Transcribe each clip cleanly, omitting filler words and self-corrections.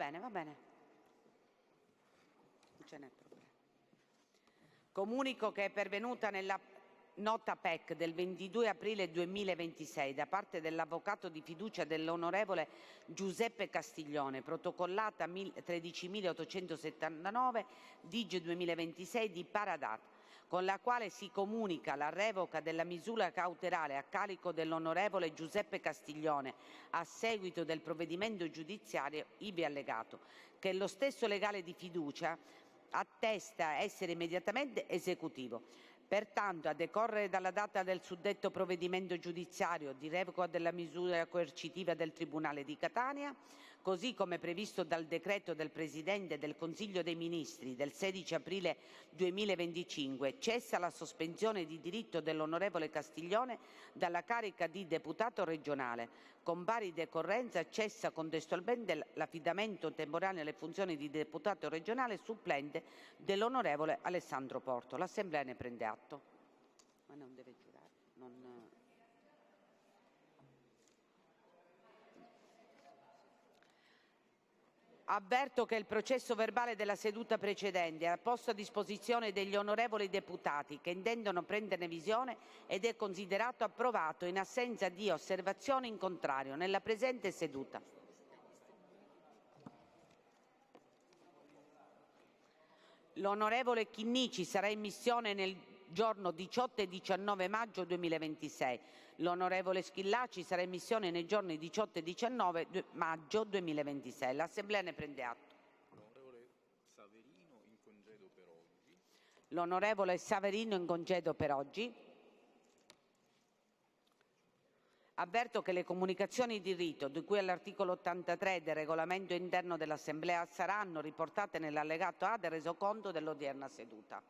bene, va bene. Non ce n'è problema. Comunico che è pervenuta nella nota PEC del 22 aprile 2026 da parte dell'avvocato di fiducia dell'onorevole Giuseppe Castiglione, protocollata 13.879 DIG 2026 di Paradat, con la quale si comunica la revoca della misura cautelare a carico dell'onorevole Giuseppe Castiglione a seguito del provvedimento giudiziario ivi allegato, che lo stesso legale di fiducia attesta essere immediatamente esecutivo. Pertanto, a decorrere dalla data del suddetto provvedimento giudiziario di revoca della misura coercitiva del Tribunale di Catania, così come previsto dal decreto del Presidente del Consiglio dei Ministri del 16 aprile 2025, cessa la sospensione di diritto dell'onorevole Castiglione dalla carica di deputato regionale. Con pari decorrenza cessa contestualmente l'affidamento temporaneo alle funzioni di deputato regionale supplente dell'onorevole Alessandro Porto. L'Assemblea ne prende atto. Ma non deve giurare. Avverto che il processo verbale della seduta precedente è posto a disposizione degli onorevoli deputati che intendono prenderne visione ed è considerato approvato in assenza di osservazioni in contrario nella presente seduta. L'onorevole Chinnici sarà in missione nel giorno 18 e 19 maggio 2026. L'onorevole Schillaci sarà in missione nei giorni 18 e 19 maggio 2026. L'Assemblea ne prende atto. L'onorevole Saverino in congedo per oggi. L'onorevole Saverino in congedo per oggi. Avverto che le comunicazioni di rito, di cui all'articolo 83 del regolamento interno dell'Assemblea, saranno riportate nell'allegato A del resoconto dell'odierna seduta.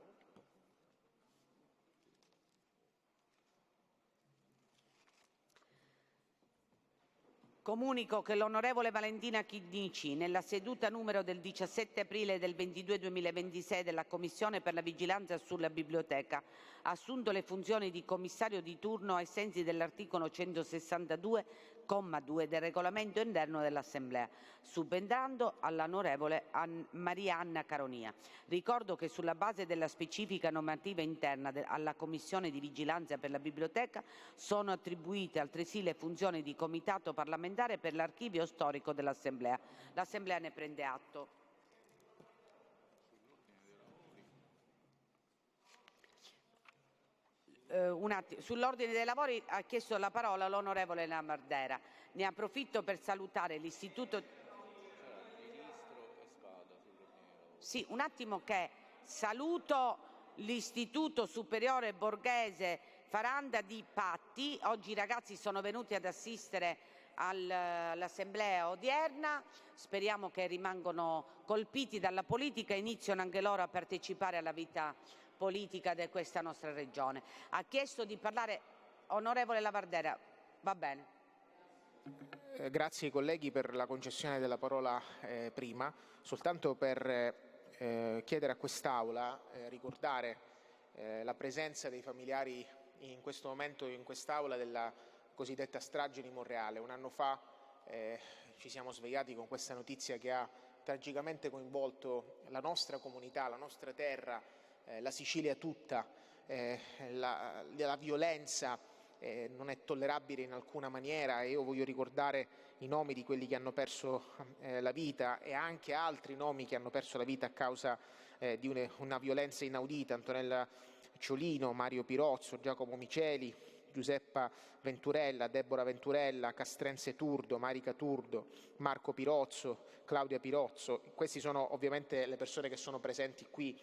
Comunico che l'onorevole Valentina Chinnici, nella seduta numero del 17 aprile del 22 2026 della Commissione per la vigilanza sulla biblioteca, ha assunto le funzioni di commissario di turno ai sensi dell'articolo 162, comma 2 del regolamento interno dell'Assemblea, subentrando all'onorevole Maria Anna Caronia. Ricordo che sulla base della specifica normativa interna alla Commissione di vigilanza per la biblioteca sono attribuite altresì le funzioni di comitato parlamentare per l'archivio storico dell'Assemblea. L'Assemblea ne prende atto. Sull'ordine dei lavori ha chiesto la parola l'onorevole Lamardera. Ne approfitto per salutare l'Istituto. Sì, un attimo che saluto l'Istituto Superiore Borghese Faranda di Patti. Oggi i ragazzi sono venuti ad assistere all'assemblea odierna. Speriamo che rimangano colpiti dalla politica e iniziano anche loro a partecipare alla vita politica di questa nostra regione. Ha chiesto di parlare onorevole Lavardera. Va bene. Grazie ai colleghi per la concessione della parola prima, soltanto per chiedere a quest'Aula, ricordare la presenza dei familiari in questo momento in quest'Aula della cosiddetta strage di Monreale. Un anno fa ci siamo svegliati con questa notizia che ha tragicamente coinvolto la nostra comunità, la nostra terra, la Sicilia tutta. La violenza non è tollerabile in alcuna maniera e io voglio ricordare i nomi di quelli che hanno perso la vita e anche altri nomi che hanno perso la vita a causa di una violenza inaudita: Antonella Ciolino, Mario Pirozzo, Giacomo Miceli, Giuseppa Venturella, Deborah Venturella, Castrense Turdo, Marica Turdo, Marco Pirozzo, Claudia Pirozzo. Questi sono ovviamente le persone che sono presenti qui,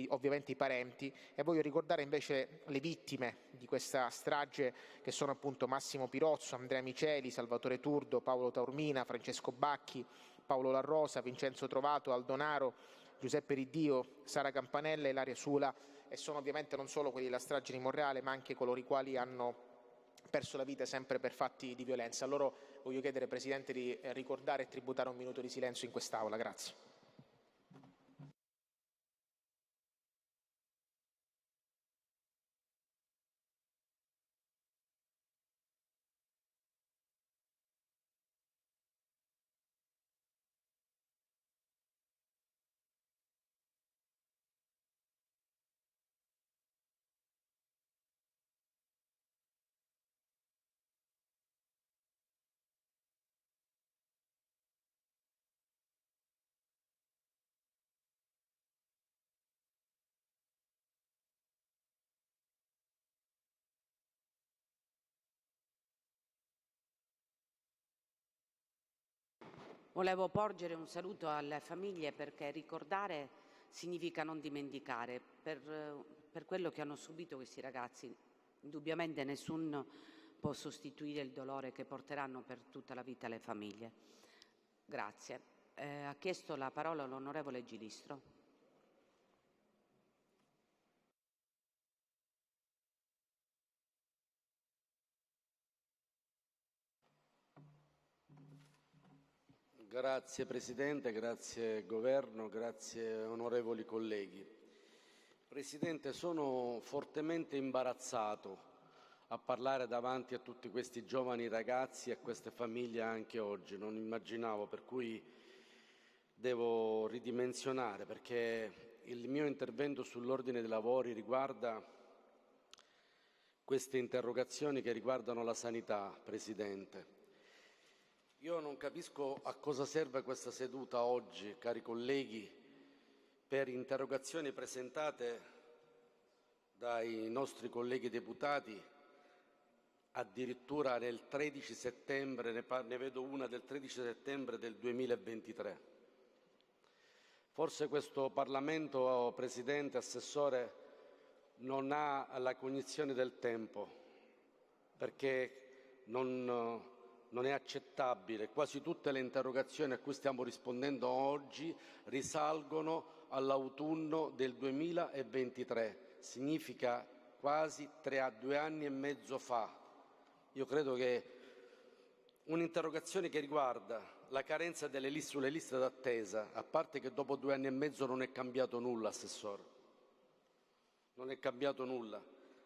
ovviamente i parenti, e voglio ricordare invece le vittime di questa strage, che sono appunto Massimo Pirozzo, Andrea Miceli, Salvatore Turdo, Paolo Taormina, Francesco Bacchi, Paolo La Rosa, Vincenzo Trovato, Aldonaro, Giuseppe Riddio, Sara Campanella e Ilaria Sula, e sono ovviamente non solo quelli della strage di Monreale, ma anche coloro i quali hanno perso la vita sempre per fatti di violenza. A loro voglio chiedere, Presidente, di ricordare e tributare un minuto di silenzio in quest'Aula. Grazie. Volevo porgere un saluto alle famiglie perché ricordare significa non dimenticare. Per quello che hanno subito questi ragazzi, indubbiamente nessuno può sostituire il dolore che porteranno per tutta la vita le famiglie. Grazie. Ha chiesto la parola l'onorevole Gilistro. Grazie Presidente, grazie Governo, grazie onorevoli colleghi. Presidente, sono fortemente imbarazzato a parlare davanti a tutti questi giovani ragazzi e a queste famiglie anche oggi. Non immaginavo, per cui devo ridimensionare, perché il mio intervento sull'ordine dei lavori riguarda queste interrogazioni che riguardano la sanità, Presidente. Io non capisco a cosa serve questa seduta oggi, cari colleghi, per interrogazioni presentate dai nostri colleghi deputati addirittura nel 13 settembre, ne vedo una del 13 settembre del 2023. Forse questo Parlamento, Presidente, Assessore, non ha la cognizione del tempo, perché non è accettabile. Quasi tutte le interrogazioni a cui stiamo rispondendo oggi risalgono all'autunno del 2023. Significa quasi 2 anni e mezzo fa. Io credo che un'interrogazione che riguarda la carenza delle liste sulle liste d'attesa, a parte che dopo 2 anni e mezzo non è cambiato nulla, Assessore, non è cambiato nulla,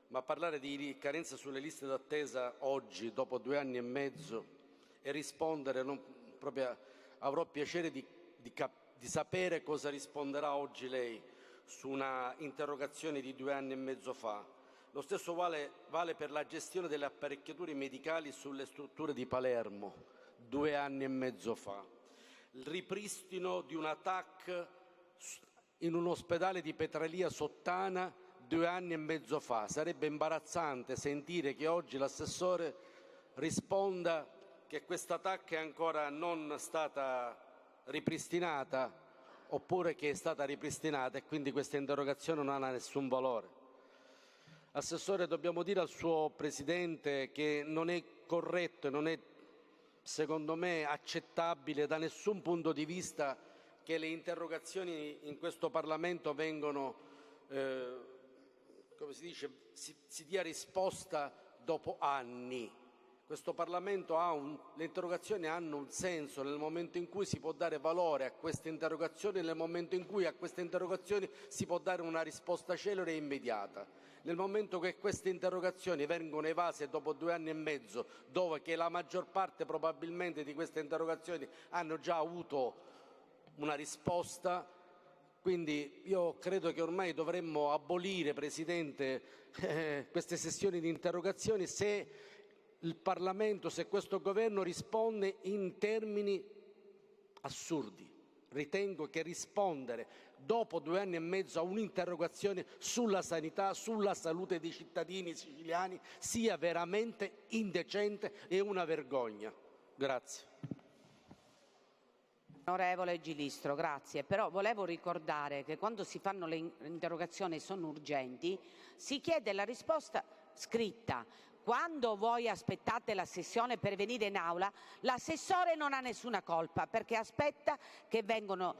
ma parlare di carenza sulle liste d'attesa oggi, dopo 2 anni e mezzo, e rispondere, avrò piacere di sapere cosa risponderà oggi lei su una interrogazione di 2 anni e mezzo fa. Lo stesso vale per la gestione delle apparecchiature medicali sulle strutture di Palermo, 2 anni e mezzo fa. Il ripristino di una TAC in un ospedale di Petralia Sottana 2 anni e mezzo fa. Sarebbe imbarazzante sentire che oggi l'assessore risponda che questa TAC è ancora non stata ripristinata, oppure che è stata ripristinata e quindi questa interrogazione non ha nessun valore. Assessore, dobbiamo dire al suo Presidente che non è corretto e non è, secondo me, accettabile da nessun punto di vista che le interrogazioni in questo Parlamento vengono, come si dice, si dia risposta dopo anni. Questo Parlamento le interrogazioni hanno un senso nel momento in cui si può dare valore a queste interrogazioni, nel momento in cui a queste interrogazioni si può dare una risposta celere e immediata. Nel momento che queste interrogazioni vengono evase dopo 2 anni e mezzo, dove che la maggior parte probabilmente di queste interrogazioni hanno già avuto una risposta, quindi io credo che ormai dovremmo abolire, Presidente, queste sessioni di interrogazioni se il Parlamento, se questo Governo risponde in termini assurdi. Ritengo che rispondere dopo 2 anni e mezzo a un'interrogazione sulla sanità, sulla salute dei cittadini siciliani sia veramente indecente e una vergogna. Grazie. Onorevole Gilistro, grazie. Però volevo ricordare che quando si fanno le interrogazioni e sono urgenti, si chiede la risposta scritta. Quando voi aspettate la sessione per venire in aula, l'assessore non ha nessuna colpa perché aspetta che vengano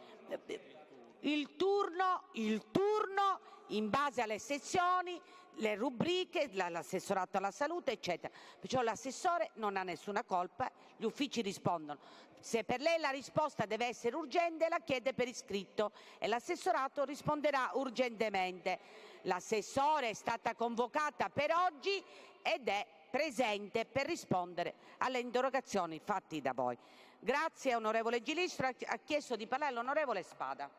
il turno in base alle sessioni, le rubriche, l'assessorato alla salute, eccetera. Perciò l'assessore non ha nessuna colpa, gli uffici rispondono. Se per lei la risposta deve essere urgente, la chiede per iscritto e l'assessorato risponderà urgentemente. L'assessore è stata convocata per oggi ed è presente per rispondere alle interrogazioni fatte da voi. Grazie onorevole Gilistro. Ha chiesto di parlare l'onorevole Spada.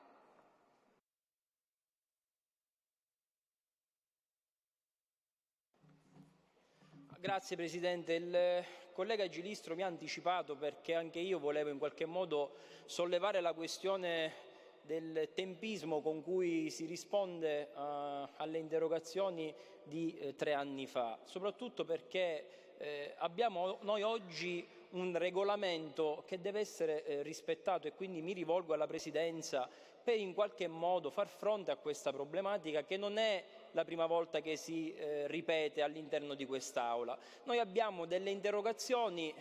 Grazie Presidente. Il collega Gilistro mi ha anticipato perché anche io volevo in qualche modo sollevare la questione del tempismo con cui si risponde alle interrogazioni di 3 anni fa, soprattutto perché abbiamo noi oggi un regolamento che deve essere rispettato, e quindi mi rivolgo alla Presidenza per in qualche modo far fronte a questa problematica, che non è la prima volta che si ripete all'interno di quest'Aula. Noi abbiamo delle interrogazioni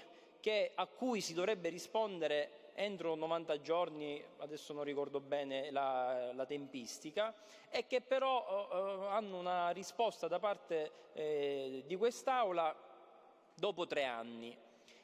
a cui si dovrebbe rispondere entro 90 giorni, adesso non ricordo bene la tempistica, e che però hanno una risposta da parte di quest'Aula dopo 3 anni.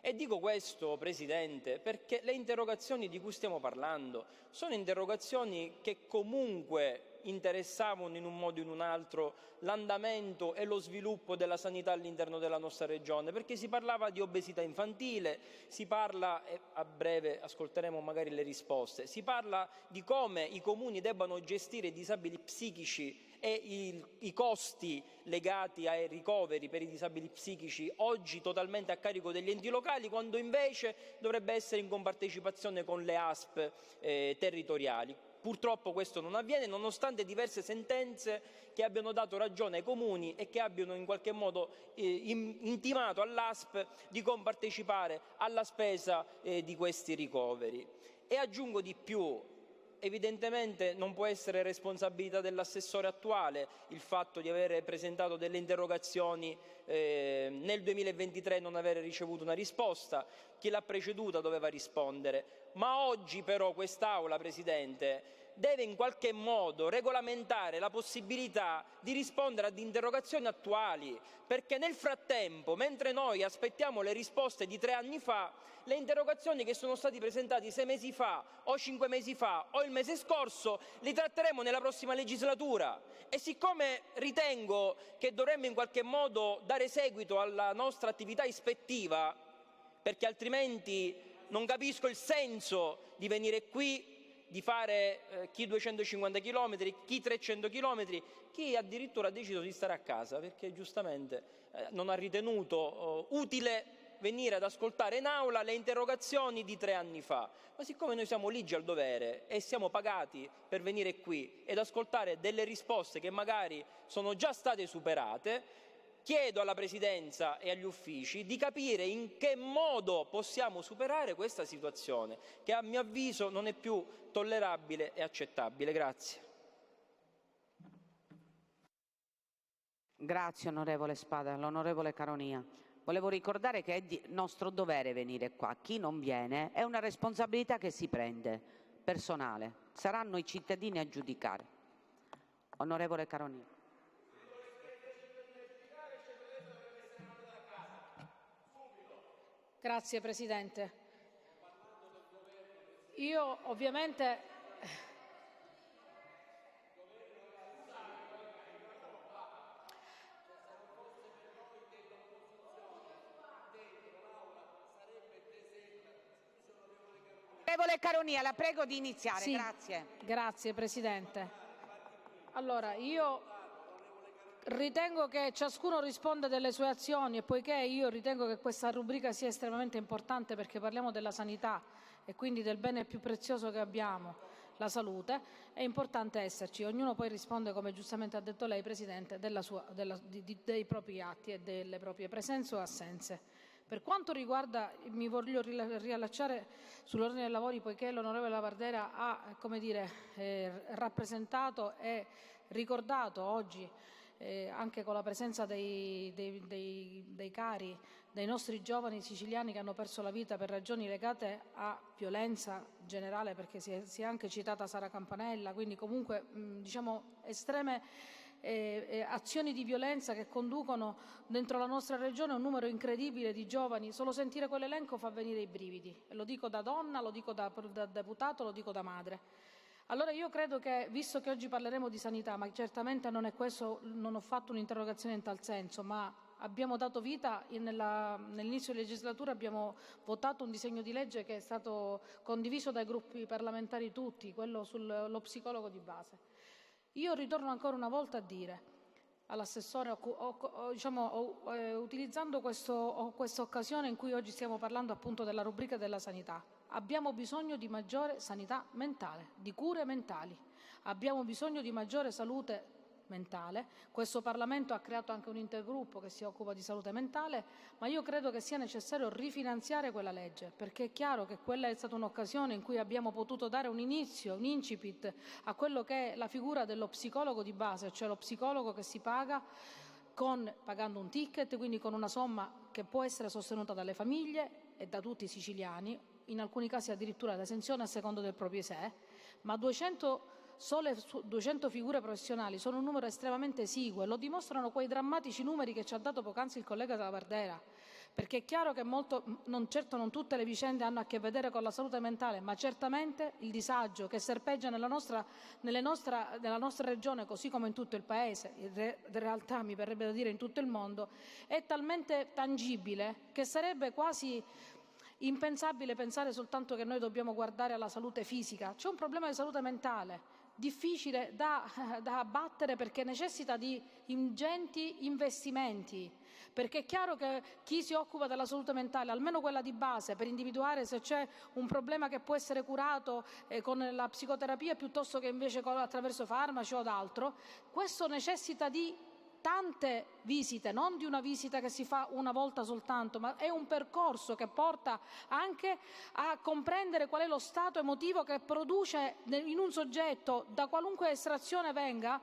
E dico questo, Presidente, perché le interrogazioni di cui stiamo parlando sono interrogazioni che comunque interessavano in un modo o in un altro l'andamento e lo sviluppo della sanità all'interno della nostra regione, perché si parlava di obesità infantile, si parla, e a breve ascolteremo magari le risposte, si parla di come i comuni debbano gestire i disabili psichici e i costi legati ai ricoveri per i disabili psichici, oggi totalmente a carico degli enti locali, quando invece dovrebbe essere in compartecipazione con le ASP territoriali. Purtroppo questo non avviene, nonostante diverse sentenze che abbiano dato ragione ai comuni e che abbiano in qualche modo intimato all'ASP di compartecipare alla spesa di questi ricoveri. E aggiungo di più. Evidentemente non può essere responsabilità dell'assessore attuale il fatto di avere presentato delle interrogazioni nel 2023 e non avere ricevuto una risposta. Chi l'ha preceduta doveva rispondere. Ma oggi però quest'Aula, Presidente, deve in qualche modo regolamentare la possibilità di rispondere ad interrogazioni attuali, perché nel frattempo, mentre noi aspettiamo le risposte di 3 anni fa, le interrogazioni che sono stati presentati 6 mesi fa o 5 mesi fa o il mese scorso li tratteremo nella prossima legislatura. E siccome ritengo che dovremmo in qualche modo dare seguito alla nostra attività ispettiva, perché altrimenti non capisco il senso di venire qui, di fare chi 250 km, chi 300 km, chi addirittura ha deciso di stare a casa perché giustamente non ha ritenuto utile venire ad ascoltare in aula le interrogazioni di 3 anni fa. Ma siccome noi siamo ligi al dovere e siamo pagati per venire qui ed ascoltare delle risposte che magari sono già state superate, chiedo alla Presidenza e agli uffici di capire in che modo possiamo superare questa situazione, che a mio avviso non è più tollerabile e accettabile. Grazie. Grazie onorevole Spada. L'onorevole Caronia. Volevo ricordare che è nostro dovere venire qua. Chi non viene è una responsabilità che si prende, personale. Saranno i cittadini a giudicare. Onorevole Caronia. Grazie Presidente. Io ovviamente Onorevole Caronia, la prego di iniziare. sì, Grazie. Grazie Presidente. Allora, io ritengo che ciascuno risponda delle sue azioni, e poiché io ritengo che questa rubrica sia estremamente importante perché parliamo della sanità e quindi del bene più prezioso che abbiamo, la salute, è importante esserci. Ognuno poi risponde, come giustamente ha detto lei, Presidente, dei propri atti e delle proprie presenze o assenze. Per quanto riguarda, mi voglio riallacciare sull'ordine dei lavori, poiché l'onorevole Lavardera ha, come dire, rappresentato e ricordato oggi, anche con la presenza dei cari, dei nostri giovani siciliani che hanno perso la vita per ragioni legate a violenza generale, perché si è anche citata Sara Campanella, quindi comunque diciamo estreme azioni di violenza che conducono dentro la nostra regione un numero incredibile di giovani. Solo sentire quell'elenco fa venire i brividi, e lo dico da donna, lo dico da deputato, lo dico da madre. Allora io credo che, visto che oggi parleremo di sanità, ma certamente non è questo, non ho fatto un'interrogazione in tal senso, ma abbiamo dato vita, nell'inizio legislatura abbiamo votato un disegno di legge che è stato condiviso dai gruppi parlamentari tutti, quello sullo psicologo di base. Io ritorno ancora una volta a dire all'assessore, utilizzando questa occasione in cui oggi stiamo parlando appunto della rubrica della sanità, abbiamo bisogno di maggiore sanità mentale, di cure mentali, abbiamo bisogno di maggiore salute mentale. Questo Parlamento ha creato anche un intergruppo che si occupa di salute mentale, ma io credo che sia necessario rifinanziare quella legge, perché è chiaro che quella è stata un'occasione in cui abbiamo potuto dare un inizio, un incipit a quello che è la figura dello psicologo di base, cioè lo psicologo che si paga pagando un ticket, quindi con una somma che può essere sostenuta dalle famiglie e da tutti i siciliani, in alcuni casi addirittura l'esenzione a secondo del proprio sé, ma 200 figure professionali sono un numero estremamente esiguo e lo dimostrano quei drammatici numeri che ci ha dato poc'anzi il collega Zavardera, perché è chiaro che certo non tutte le vicende hanno a che vedere con la salute mentale, ma certamente il disagio che serpeggia nella nostra regione, così come in tutto il Paese, in realtà mi verrebbe da dire in tutto il mondo, è talmente tangibile che sarebbe quasi impensabile pensare soltanto che noi dobbiamo guardare alla salute fisica. C'è un problema di salute mentale difficile da abbattere, perché necessita di ingenti investimenti, perché è chiaro che chi si occupa della salute mentale, almeno quella di base, per individuare se c'è un problema che può essere curato con la psicoterapia piuttosto che invece attraverso farmaci o ad altro, questo necessita di tante visite, non di una visita che si fa una volta soltanto, ma è un percorso che porta anche a comprendere qual è lo stato emotivo che produce in un soggetto, da qualunque estrazione venga,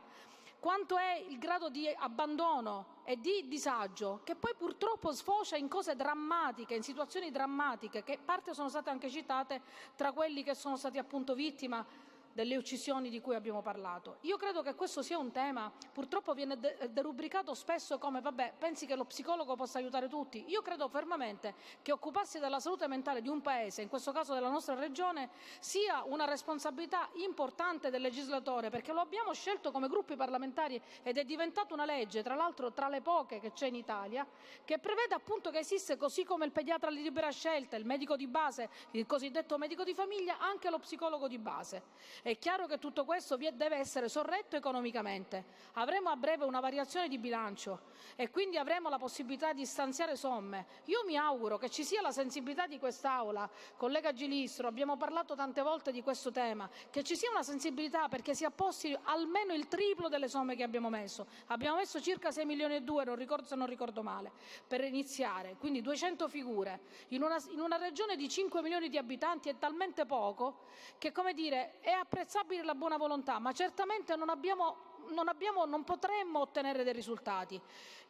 quanto è il grado di abbandono e di disagio, che poi purtroppo sfocia in cose drammatiche, in situazioni drammatiche, che parte sono state anche citate tra quelli che sono stati appunto vittima delle uccisioni di cui abbiamo parlato. Io credo che questo sia un tema, purtroppo viene derubricato spesso come vabbè, pensi che lo psicologo possa aiutare tutti. Io credo fermamente che occuparsi della salute mentale di un paese, in questo caso della nostra regione, sia una responsabilità importante del legislatore, perché lo abbiamo scelto come gruppi parlamentari ed è diventata una legge, tra l'altro tra le poche che c'è in Italia, che prevede appunto che esiste, così come il pediatra di libera scelta, il medico di base, il cosiddetto medico di famiglia, anche lo psicologo di base. È chiaro che tutto questo deve essere sorretto economicamente. Avremo a breve una variazione di bilancio e quindi avremo la possibilità di stanziare somme. Io mi auguro che ci sia la sensibilità di quest'Aula. Collega Gilistro, abbiamo parlato tante volte di questo tema, che ci sia una sensibilità perché si apposti almeno il triplo delle somme che abbiamo messo. Abbiamo messo circa 6 milioni e 2, se non ricordo male, per iniziare, quindi 200 figure. In una regione di 5 milioni di abitanti è talmente poco che, come dire, è apprezzabile la buona volontà, ma certamente non potremmo ottenere dei risultati.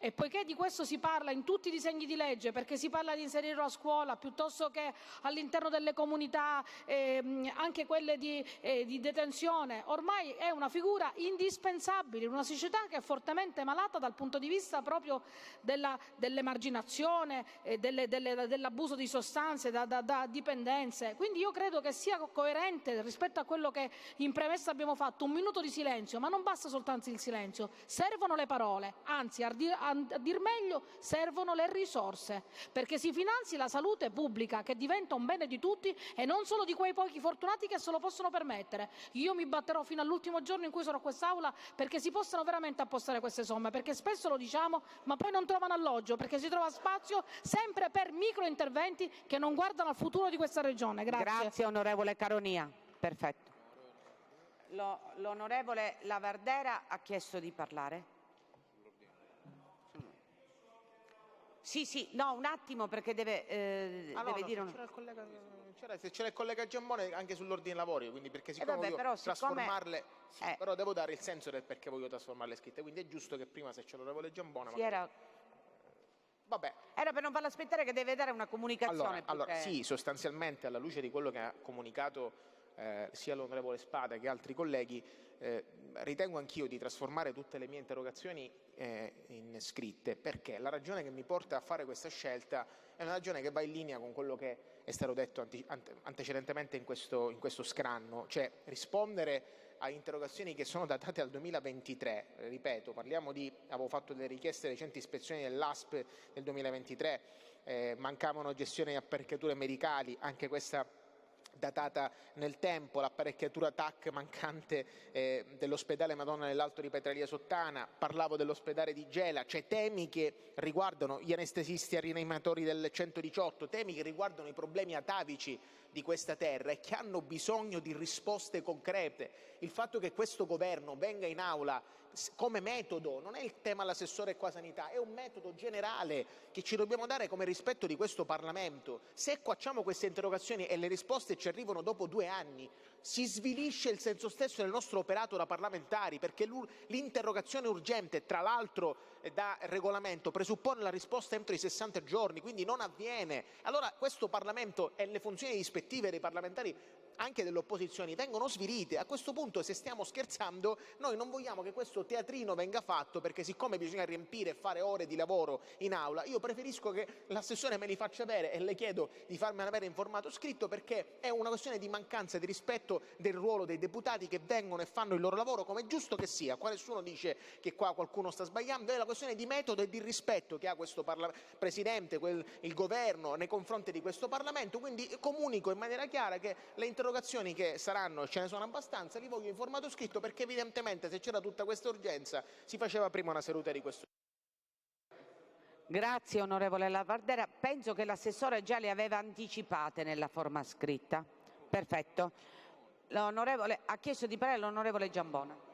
E poiché di questo si parla in tutti i disegni di legge, perché si parla di inserirlo a scuola piuttosto che all'interno delle comunità, anche quelle di detenzione, ormai è una figura indispensabile in una società che è fortemente malata dal punto di vista proprio dell'emarginazione, dell'abuso di sostanze, da dipendenze. Quindi io credo che sia coerente rispetto a quello che in premessa abbiamo fatto, un minuto di silenzio, ma non basta soltanto il silenzio, servono le parole, anzi a dir meglio servono le risorse, perché si finanzi la salute pubblica, che diventa un bene di tutti e non solo di quei pochi fortunati che se lo possono permettere. Io mi batterò fino all'ultimo giorno in cui sarò a quest'Aula perché si possano veramente appostare queste somme, perché spesso lo diciamo ma poi non trovano alloggio, perché si trova spazio sempre per microinterventi che non guardano al futuro di questa regione. Grazie onorevole Caronia. Perfetto. L'onorevole Lavardera ha chiesto di parlare. Sì, no, un attimo perché deve dire se c'era il collega Giammone anche sull'ordine lavori, quindi perché siccome voglio però trasformarle, però devo dare il senso del perché voglio trasformarle scritte, quindi è giusto che prima, se c'è l'onorevole Giammone, vabbè. Era per non farlo aspettare, che deve dare una comunicazione. Allora, sì, sostanzialmente alla luce di quello che ha comunicato sia l'onorevole Spada che altri colleghi, ritengo anch'io di trasformare tutte le mie interrogazioni in scritte, perché la ragione che mi porta a fare questa scelta è una ragione che va in linea con quello che è stato detto antecedentemente in questo scranno, cioè rispondere a interrogazioni che sono datate al 2023, ripeto, avevo fatto delle richieste recenti ispezioni dell'ASP nel 2023, mancavano gestione di apparecchiature medicali, anche questa datata nel tempo, l'apparecchiatura TAC mancante dell'ospedale Madonna dell'Alto di Petralia Sottana, parlavo dell'ospedale di Gela, cioè temi che riguardano gli anestesisti e rianimatori del 118, temi che riguardano i problemi atavici di questa terra e che hanno bisogno di risposte concrete. Il fatto che questo governo venga in aula come metodo, non è il tema dell'assessore qua sanità, è un metodo generale che ci dobbiamo dare come rispetto di questo Parlamento. Se facciamo queste interrogazioni e le risposte ci arrivano dopo 2 anni, si svilisce il senso stesso del nostro operato da parlamentari, perché l'interrogazione urgente, tra l'altro da regolamento, presuppone la risposta entro i 60 giorni, quindi non avviene. Allora questo Parlamento e le funzioni ispettive dei parlamentari, anche delle opposizioni, vengono svilite. A questo punto, se stiamo scherzando, noi non vogliamo che questo teatrino venga fatto, perché siccome bisogna riempire e fare ore di lavoro in aula, io preferisco che l'assessore me li faccia avere, e le chiedo di farmene avere in formato scritto, perché è una questione di mancanza di rispetto del ruolo dei deputati che vengono e fanno il loro lavoro come è giusto che sia. Qua nessuno dice che qua qualcuno sta sbagliando, è la questione di metodo e di rispetto che ha questo Presidente, il Governo nei confronti di questo Parlamento. Quindi comunico in maniera chiara che le interrogazioni che saranno, ce ne sono abbastanza, li voglio in formato scritto, perché evidentemente se c'era tutta questa urgenza si faceva prima una seduta di questo. Grazie onorevole Lavardera. Penso che l'assessore già le aveva anticipate nella forma scritta. Perfetto. Ha chiesto di parlare l'onorevole Giambona.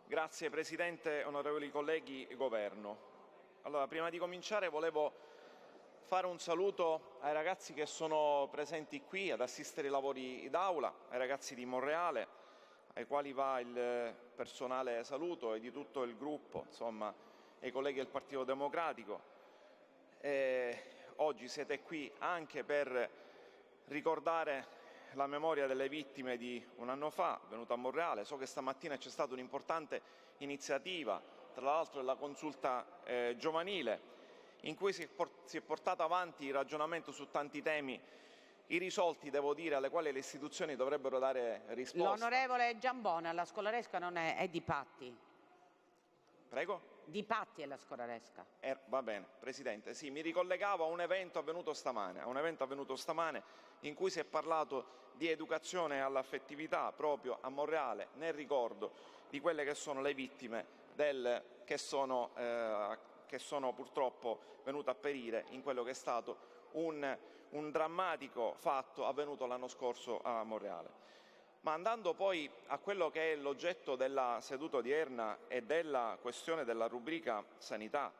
Grazie Presidente, onorevoli colleghi, Governo. Allora, prima di cominciare volevo fare un saluto ai ragazzi che sono presenti qui ad assistere ai lavori d'Aula, ai ragazzi di Monreale, ai quali va il personale saluto e di tutto il gruppo, insomma, ai colleghi del Partito Democratico. Oggi siete qui anche per ricordare la memoria delle vittime di un anno fa, venuto a Monreale. So che stamattina c'è stata un'importante iniziativa, tra l'altro della consulta giovanile, in cui si è portato avanti il ragionamento su tanti temi irrisolti, devo dire, alle quali le istituzioni dovrebbero dare risposta. L'onorevole Giambona, la scolaresca non è di Patti. Prego? Di Patti è la scolaresca. Va bene, Presidente. Sì, mi ricollegavo a un evento avvenuto stamane, in cui si è parlato di educazione all'affettività proprio a Monreale, nel ricordo di quelle che sono le vittime che sono purtroppo venute a perire in quello che è stato un drammatico fatto avvenuto l'anno scorso a Monreale. Ma andando poi a quello che è l'oggetto della seduta odierna e della questione della rubrica sanità,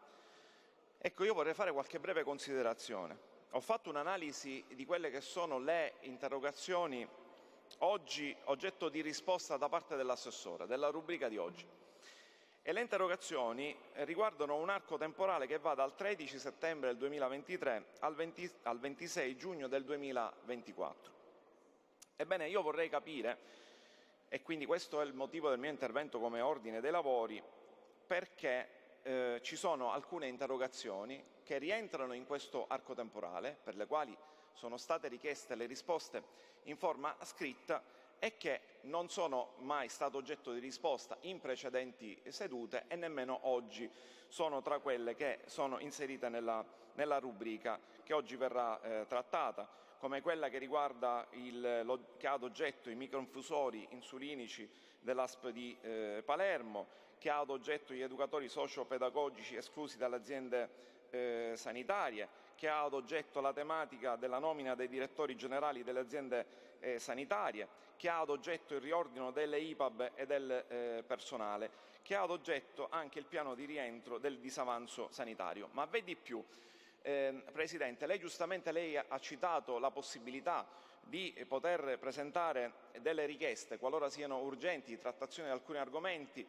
ecco, io vorrei fare qualche breve considerazione. Ho fatto un'analisi di quelle che sono le interrogazioni oggi oggetto di risposta da parte dell'assessore, della rubrica di oggi. E le interrogazioni riguardano un arco temporale che va dal 13 settembre del 2023 al 26 giugno del 2024. Ebbene, io vorrei capire, e quindi questo è il motivo del mio intervento come ordine dei lavori, perché ci sono alcune interrogazioni che rientrano in questo arco temporale, per le quali sono state richieste le risposte in forma scritta e che non sono mai state oggetto di risposta in precedenti sedute e nemmeno oggi sono tra quelle che sono inserite nella rubrica che oggi verrà trattata, come quella che riguarda che ha ad oggetto i microinfusori insulinici dell'ASP di Palermo, che ha ad oggetto gli educatori socio-pedagogici esclusi dalle aziende sanitarie, che ha ad oggetto la tematica della nomina dei direttori generali delle aziende sanitarie, che ha ad oggetto il riordino delle IPAB e del personale, che ha ad oggetto anche il piano di rientro del disavanzo sanitario. Ma v'è di più. Presidente, lei giustamente ha citato la possibilità di poter presentare delle richieste, qualora siano urgenti, di trattazione di alcuni argomenti,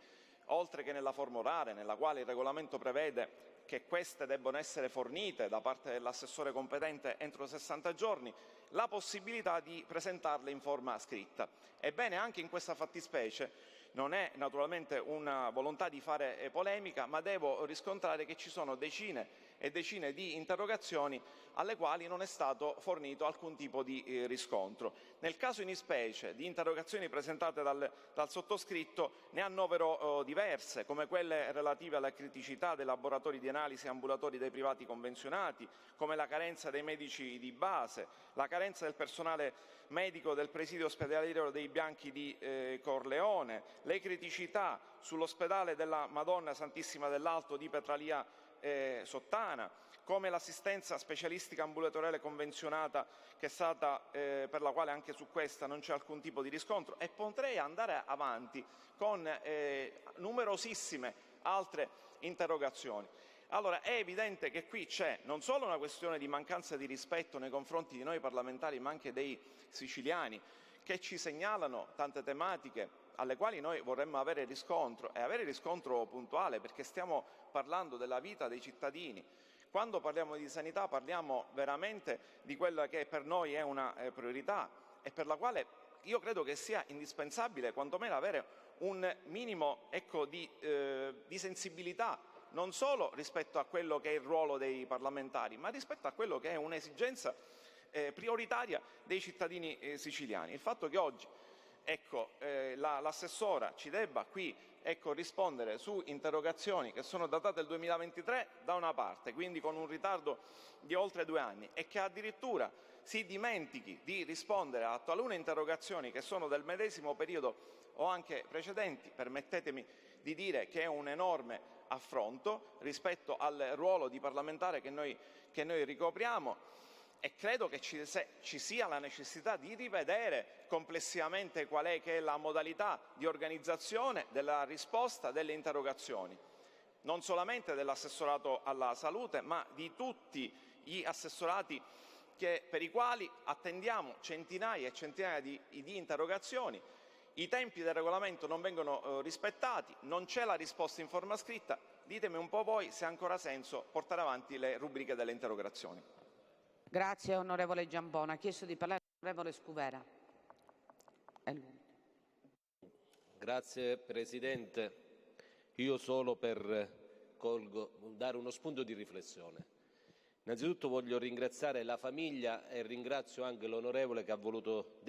oltre che nella forma orale, nella quale il regolamento prevede che queste debbono essere fornite da parte dell'assessore competente entro 60 giorni, la possibilità di presentarle in forma scritta. Ebbene, anche in questa fattispecie non è naturalmente una volontà di fare polemica, ma devo riscontrare che ci sono decine e decine di interrogazioni alle quali non è stato fornito alcun tipo di riscontro. Nel caso in ispecie di interrogazioni presentate dal sottoscritto ne annovero diverse, come quelle relative alle criticità dei laboratori di analisi ambulatori dei privati convenzionati, come la carenza dei medici di base, la carenza del personale medico del presidio ospedaliero dei Bianchi di Corleone, le criticità sull'ospedale della Madonna Santissima dell'Alto di Petralia Sottana, come l'assistenza specialistica ambulatoriale convenzionata che è stata, per la quale anche su questa non c'è alcun tipo di riscontro, e potrei andare avanti con numerosissime altre interrogazioni. Allora è evidente che qui c'è non solo una questione di mancanza di rispetto nei confronti di noi parlamentari, ma anche dei siciliani, che ci segnalano tante tematiche alle quali noi vorremmo avere riscontro, e avere riscontro puntuale, perché stiamo parlando della vita dei cittadini. Quando parliamo di sanità parliamo veramente di quella che per noi è una priorità e per la quale io credo che sia indispensabile quantomeno avere un minimo, di sensibilità, non solo rispetto a quello che è il ruolo dei parlamentari, ma rispetto a quello che è un'esigenza prioritaria dei cittadini siciliani. Il fatto che oggi l'assessora ci debba qui rispondere su interrogazioni che sono datate del 2023 da una parte, quindi con un ritardo di oltre 2 anni, e che addirittura si dimentichi di rispondere a talune interrogazioni che sono del medesimo periodo o anche precedenti, permettetemi di dire che è un enorme affronto rispetto al ruolo di parlamentare che noi ricopriamo. E credo che ci sia la necessità di rivedere complessivamente qual è che è la modalità di organizzazione della risposta delle interrogazioni, non solamente dell'assessorato alla salute, ma di tutti gli assessorati per i quali attendiamo centinaia e centinaia di interrogazioni. I tempi del regolamento non vengono rispettati, non c'è la risposta in forma scritta. Ditemi un po' voi se ha ancora senso portare avanti le rubriche delle interrogazioni. Grazie onorevole Giambona. Ha chiesto di parlare l'onorevole Scuvera. Grazie Presidente. Io solo per dare uno spunto di riflessione. Innanzitutto voglio ringraziare la famiglia e ringrazio anche l'onorevole che ha voluto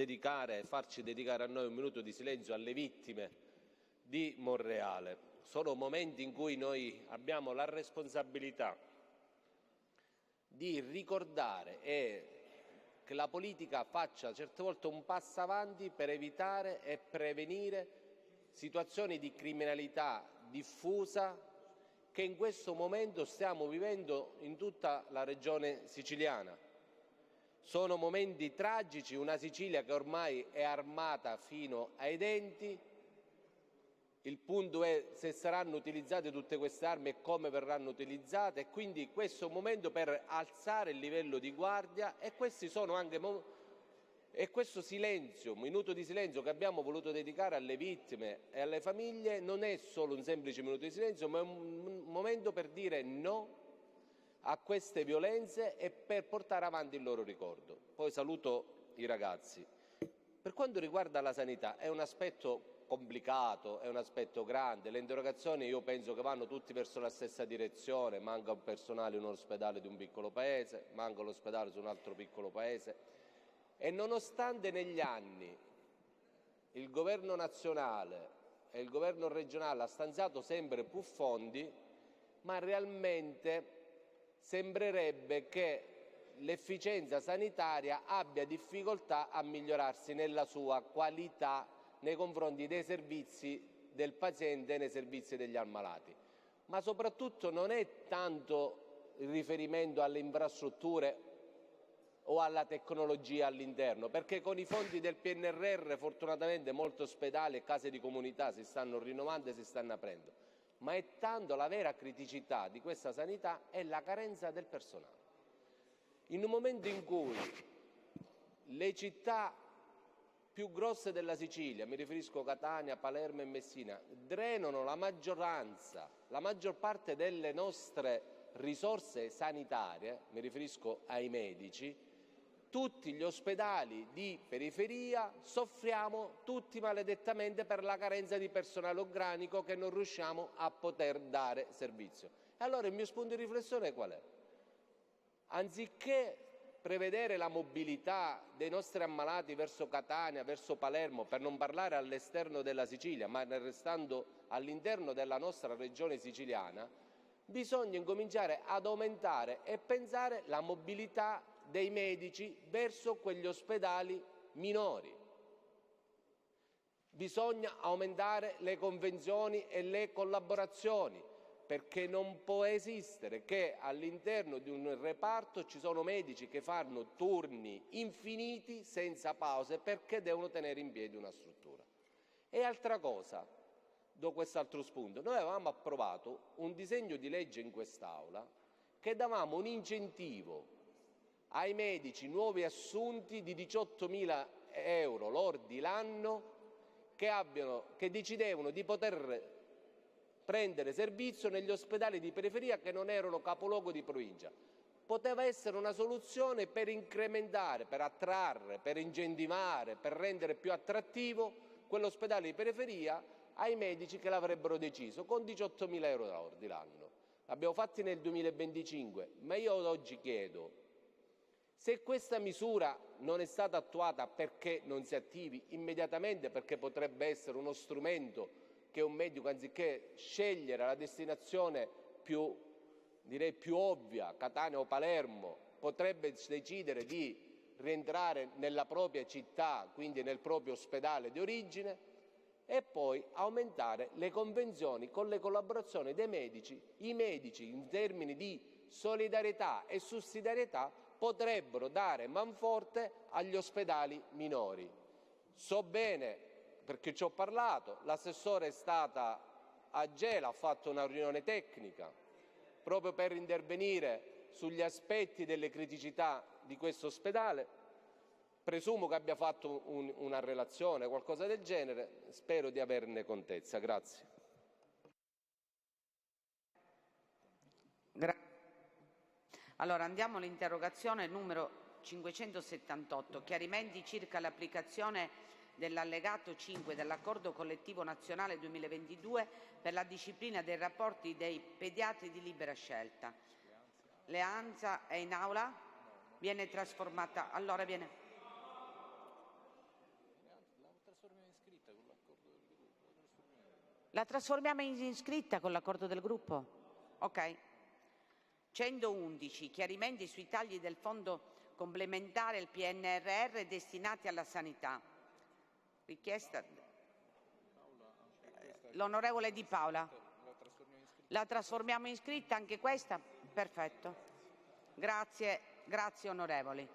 farci dedicare a noi un minuto di silenzio alle vittime di Monreale. Sono momenti in cui noi abbiamo la responsabilità di ricordare e che la politica faccia certe volte un passo avanti per evitare e prevenire situazioni di criminalità diffusa che in questo momento stiamo vivendo in tutta la regione siciliana. Sono momenti tragici, una Sicilia che ormai è armata fino ai denti. Il punto è se saranno utilizzate tutte queste armi e come verranno utilizzate, e quindi questo è un momento per alzare il livello di guardia, e questi sono anche questo silenzio, un minuto di silenzio che abbiamo voluto dedicare alle vittime e alle famiglie, non è solo un semplice minuto di silenzio, ma è un momento per dire no a queste violenze e per portare avanti il loro ricordo. Poi saluto i ragazzi. Per quanto riguarda la sanità, è un aspetto complicato, è un aspetto grande. Le interrogazioni io penso che vanno tutti verso la stessa direzione: manca un personale in un ospedale di un piccolo paese, manca l'ospedale su un altro piccolo paese, e nonostante negli anni il governo nazionale e il governo regionale ha stanziato sempre più fondi, ma realmente sembrerebbe che l'efficienza sanitaria abbia difficoltà a migliorarsi nella sua qualità nei confronti dei servizi del paziente e nei servizi degli ammalati. Ma soprattutto non è tanto il riferimento alle infrastrutture o alla tecnologia all'interno, perché con i fondi del PNRR fortunatamente molti ospedali e case di comunità si stanno rinnovando e si stanno aprendo, ma è tanto la vera criticità di questa sanità è la carenza del personale. In un momento in cui le città più grosse della Sicilia, mi riferisco a Catania, Palermo e Messina, drenano la maggior parte delle nostre risorse sanitarie, mi riferisco ai medici, tutti gli ospedali di periferia soffriamo tutti maledettamente per la carenza di personale organico che non riusciamo a poter dare servizio. E allora il mio spunto di riflessione qual è? anziché prevedere la mobilità dei nostri ammalati verso Catania, verso Palermo, per non parlare all'esterno della Sicilia, ma restando all'interno della nostra regione siciliana, bisogna incominciare ad aumentare e pensare la mobilità dei medici verso quegli ospedali minori. Bisogna aumentare le convenzioni e le collaborazioni, perché non può esistere che all'interno di un reparto ci sono medici che fanno turni infiniti senza pause perché devono tenere in piedi una struttura. E altra cosa, do quest'altro spunto, noi avevamo approvato un disegno di legge in quest'Aula che davamo un incentivo ai medici nuovi assunti di 18.000 euro lordi l'anno che decidevano di poter prendere servizio negli ospedali di periferia che non erano capoluogo di provincia. Poteva essere una soluzione per incrementare, per attrarre, per incentivare, per rendere più attrattivo quell'ospedale di periferia ai medici che l'avrebbero deciso, con 18.000 euro lordi l'anno. L'abbiamo fatto nel 2025, ma io oggi chiedo, se questa misura non è stata attuata, perché non si attivi immediatamente, perché potrebbe essere uno strumento che un medico, anziché scegliere la destinazione più ovvia, Catania o Palermo, potrebbe decidere di rientrare nella propria città, quindi nel proprio ospedale di origine, e poi aumentare le convenzioni con le collaborazioni dei medici. I medici, in termini di solidarietà e sussidiarietà, potrebbero dare manforte agli ospedali minori. So bene, perché ci ho parlato, l'assessore è stata a Gela, ha fatto una riunione tecnica proprio per intervenire sugli aspetti delle criticità di questo ospedale. Presumo che abbia fatto una relazione, qualcosa del genere, spero di averne contezza. Grazie. Allora andiamo all'interrogazione numero 578, chiarimenti circa l'applicazione dell'allegato 5 dell'accordo collettivo nazionale 2022 per la disciplina dei rapporti dei pediatri di libera scelta. Leanza è in aula? Viene trasformata? Allora viene... La trasformiamo in iscritta con l'accordo del gruppo? Ok. 111. Chiarimenti sui tagli del fondo complementare al PNRR destinati alla sanità. Richiesta l'onorevole Di Paola. La trasformiamo in iscritta anche questa? Perfetto. Grazie onorevoli.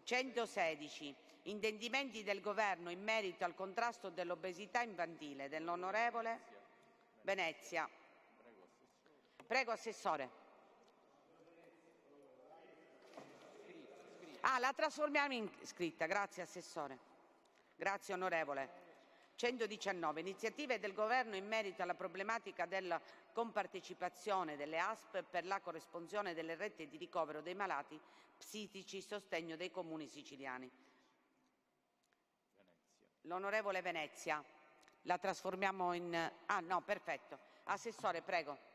116. Intendimenti del Governo in merito al contrasto dell'obesità infantile, dell'onorevole Venezia. Prego, Assessore. La trasformiamo in iscritta. Grazie, Assessore. Grazie, onorevole. 119. Iniziative del Governo in merito alla problematica della compartecipazione delle ASP per la corresponsione delle rette di ricovero dei malati psichici, sostegno dei comuni siciliani. L'onorevole Venezia. La trasformiamo in... no, perfetto. Assessore, prego.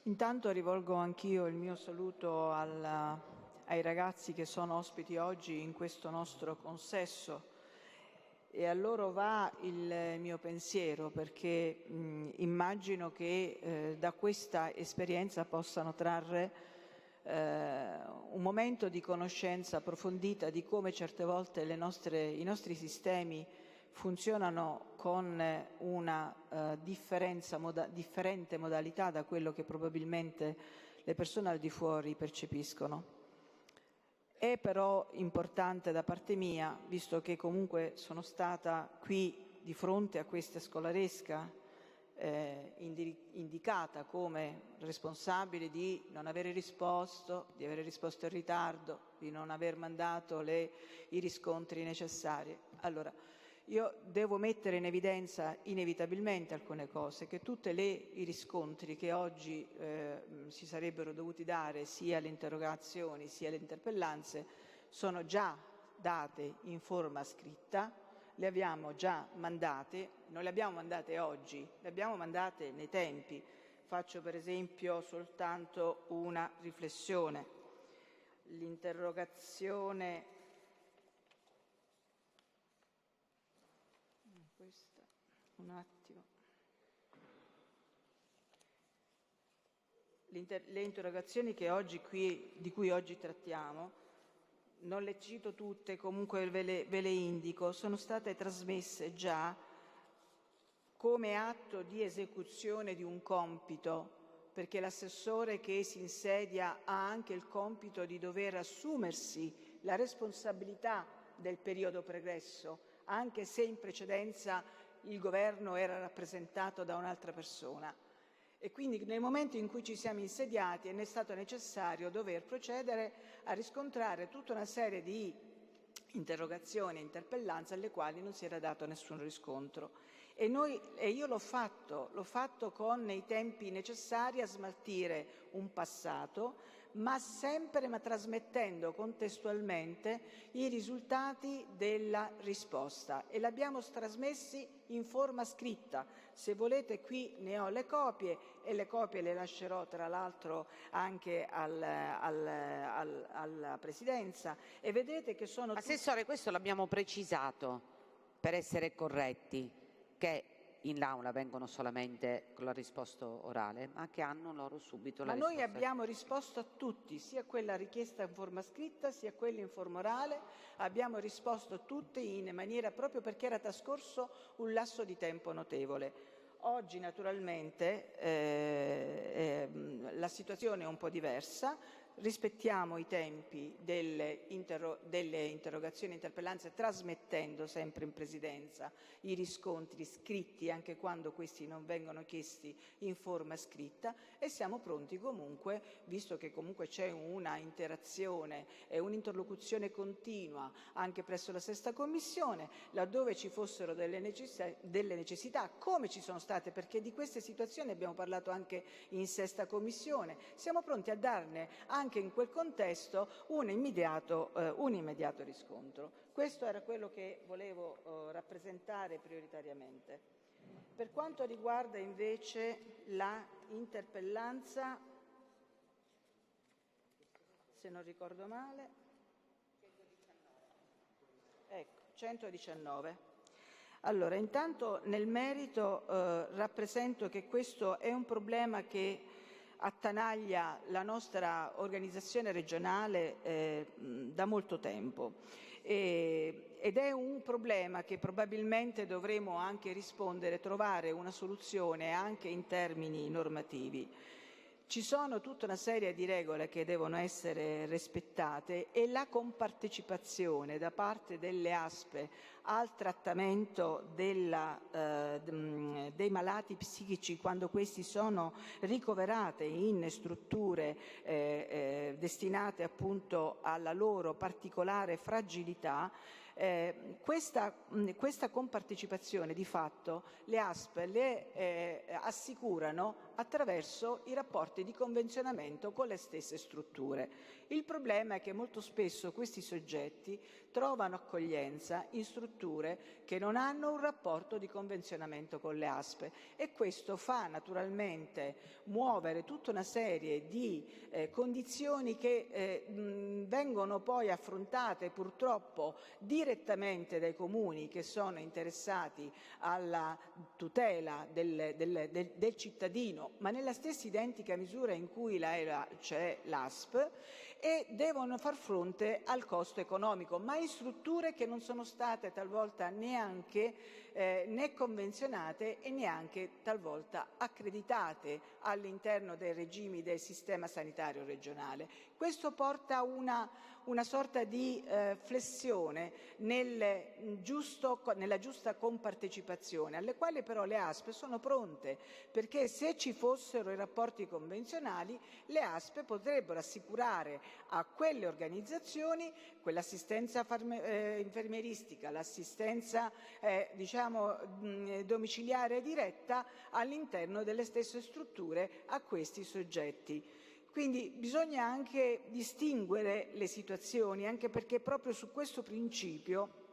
Intanto rivolgo anch'io il mio saluto ai ragazzi che sono ospiti oggi in questo nostro consesso e a loro va il mio pensiero, perché immagino che da questa esperienza possano trarre un momento di conoscenza approfondita di come certe volte i nostri sistemi funzionano con una differente modalità da quello che probabilmente le persone al di fuori percepiscono. È però importante da parte mia, visto che comunque sono stata qui di fronte a questa scolaresca indicata come responsabile di non avere risposto, di avere risposto in ritardo, di non aver mandato i riscontri necessari. Allora, io devo mettere in evidenza inevitabilmente alcune cose, che tutti i riscontri che oggi si sarebbero dovuti dare sia alle interrogazioni sia alle interpellanze sono già date in forma scritta. le abbiamo già mandate, non le abbiamo mandate oggi, le abbiamo mandate nei tempi. Faccio per esempio soltanto una riflessione. L'interrogazione un attimo. Le interrogazioni di cui oggi trattiamo, non le cito tutte, comunque ve le indico, sono state trasmesse già come atto di esecuzione di un compito, perché l'assessore che si insedia ha anche il compito di dover assumersi la responsabilità del periodo pregresso, anche se in precedenza il governo era rappresentato da un'altra persona. E quindi nel momento in cui ci siamo insediati è stato necessario dover procedere a riscontrare tutta una serie di interrogazioni e interpellanze alle quali non si era dato nessun riscontro. E io l'ho fatto con i tempi necessari a smaltire un passato, ma trasmettendo contestualmente i risultati della risposta, e l'abbiamo trasmessi in forma scritta. Se volete qui ne ho le copie, e le copie le lascerò tra l'altro anche alla Presidenza, e vedete che sono... Assessore, questo l'abbiamo precisato per essere corretti, che in Aula vengono solamente con la risposta orale, ma che hanno loro subito la risposta. Ma noi abbiamo risposto a tutti, sia quella richiesta in forma scritta, sia quella in forma orale, abbiamo risposto a tutti in maniera, proprio perché era trascorso un lasso di tempo notevole. Oggi naturalmente la situazione è un po' diversa. Rispettiamo i tempi delle interrogazioni e interpellanze, trasmettendo sempre in Presidenza i riscontri scritti anche quando questi non vengono chiesti in forma scritta, e siamo pronti comunque, visto che comunque c'è una interazione e un'interlocuzione continua anche presso la Sesta Commissione, laddove ci fossero delle necessità, come ci sono state, perché di queste situazioni abbiamo parlato anche in Sesta Commissione, siamo pronti a darne anche in quel contesto un immediato riscontro. Questo era quello che volevo rappresentare prioritariamente. Per quanto riguarda invece la interpellanza, se non ricordo male, 119. Allora, intanto nel merito rappresento che questo è un problema che attanaglia la nostra organizzazione regionale da molto tempo, ed è un problema che probabilmente dovremo anche trovare una soluzione anche in termini normativi. Ci sono tutta una serie di regole che devono essere rispettate, e la compartecipazione da parte delle ASP al trattamento dei malati psichici, quando questi sono ricoverati in strutture destinate appunto alla loro particolare fragilità, questa compartecipazione di fatto le ASP le assicurano attraverso i rapporti di convenzionamento con le stesse strutture. Il problema è che molto spesso questi soggetti trovano accoglienza in strutture che non hanno un rapporto di convenzionamento con le ASP, e questo fa naturalmente muovere tutta una serie di condizioni che vengono poi affrontate purtroppo direttamente dai comuni che sono interessati alla tutela del cittadino, ma nella stessa identica misura in cui c'è l'ASP, e devono far fronte al costo economico, ma in strutture che non sono state talvolta neanche né convenzionate e neanche talvolta accreditate all'interno dei regimi del sistema sanitario regionale. Questo porta a una sorta di flessione nella giusta compartecipazione, alle quali però le ASP sono pronte, perché se ci fossero i rapporti convenzionali le ASP potrebbero assicurare a quelle organizzazioni quell'assistenza infermieristica, l'assistenza domiciliare diretta all'interno delle stesse strutture a questi soggetti. Quindi bisogna anche distinguere le situazioni, anche perché proprio su questo principio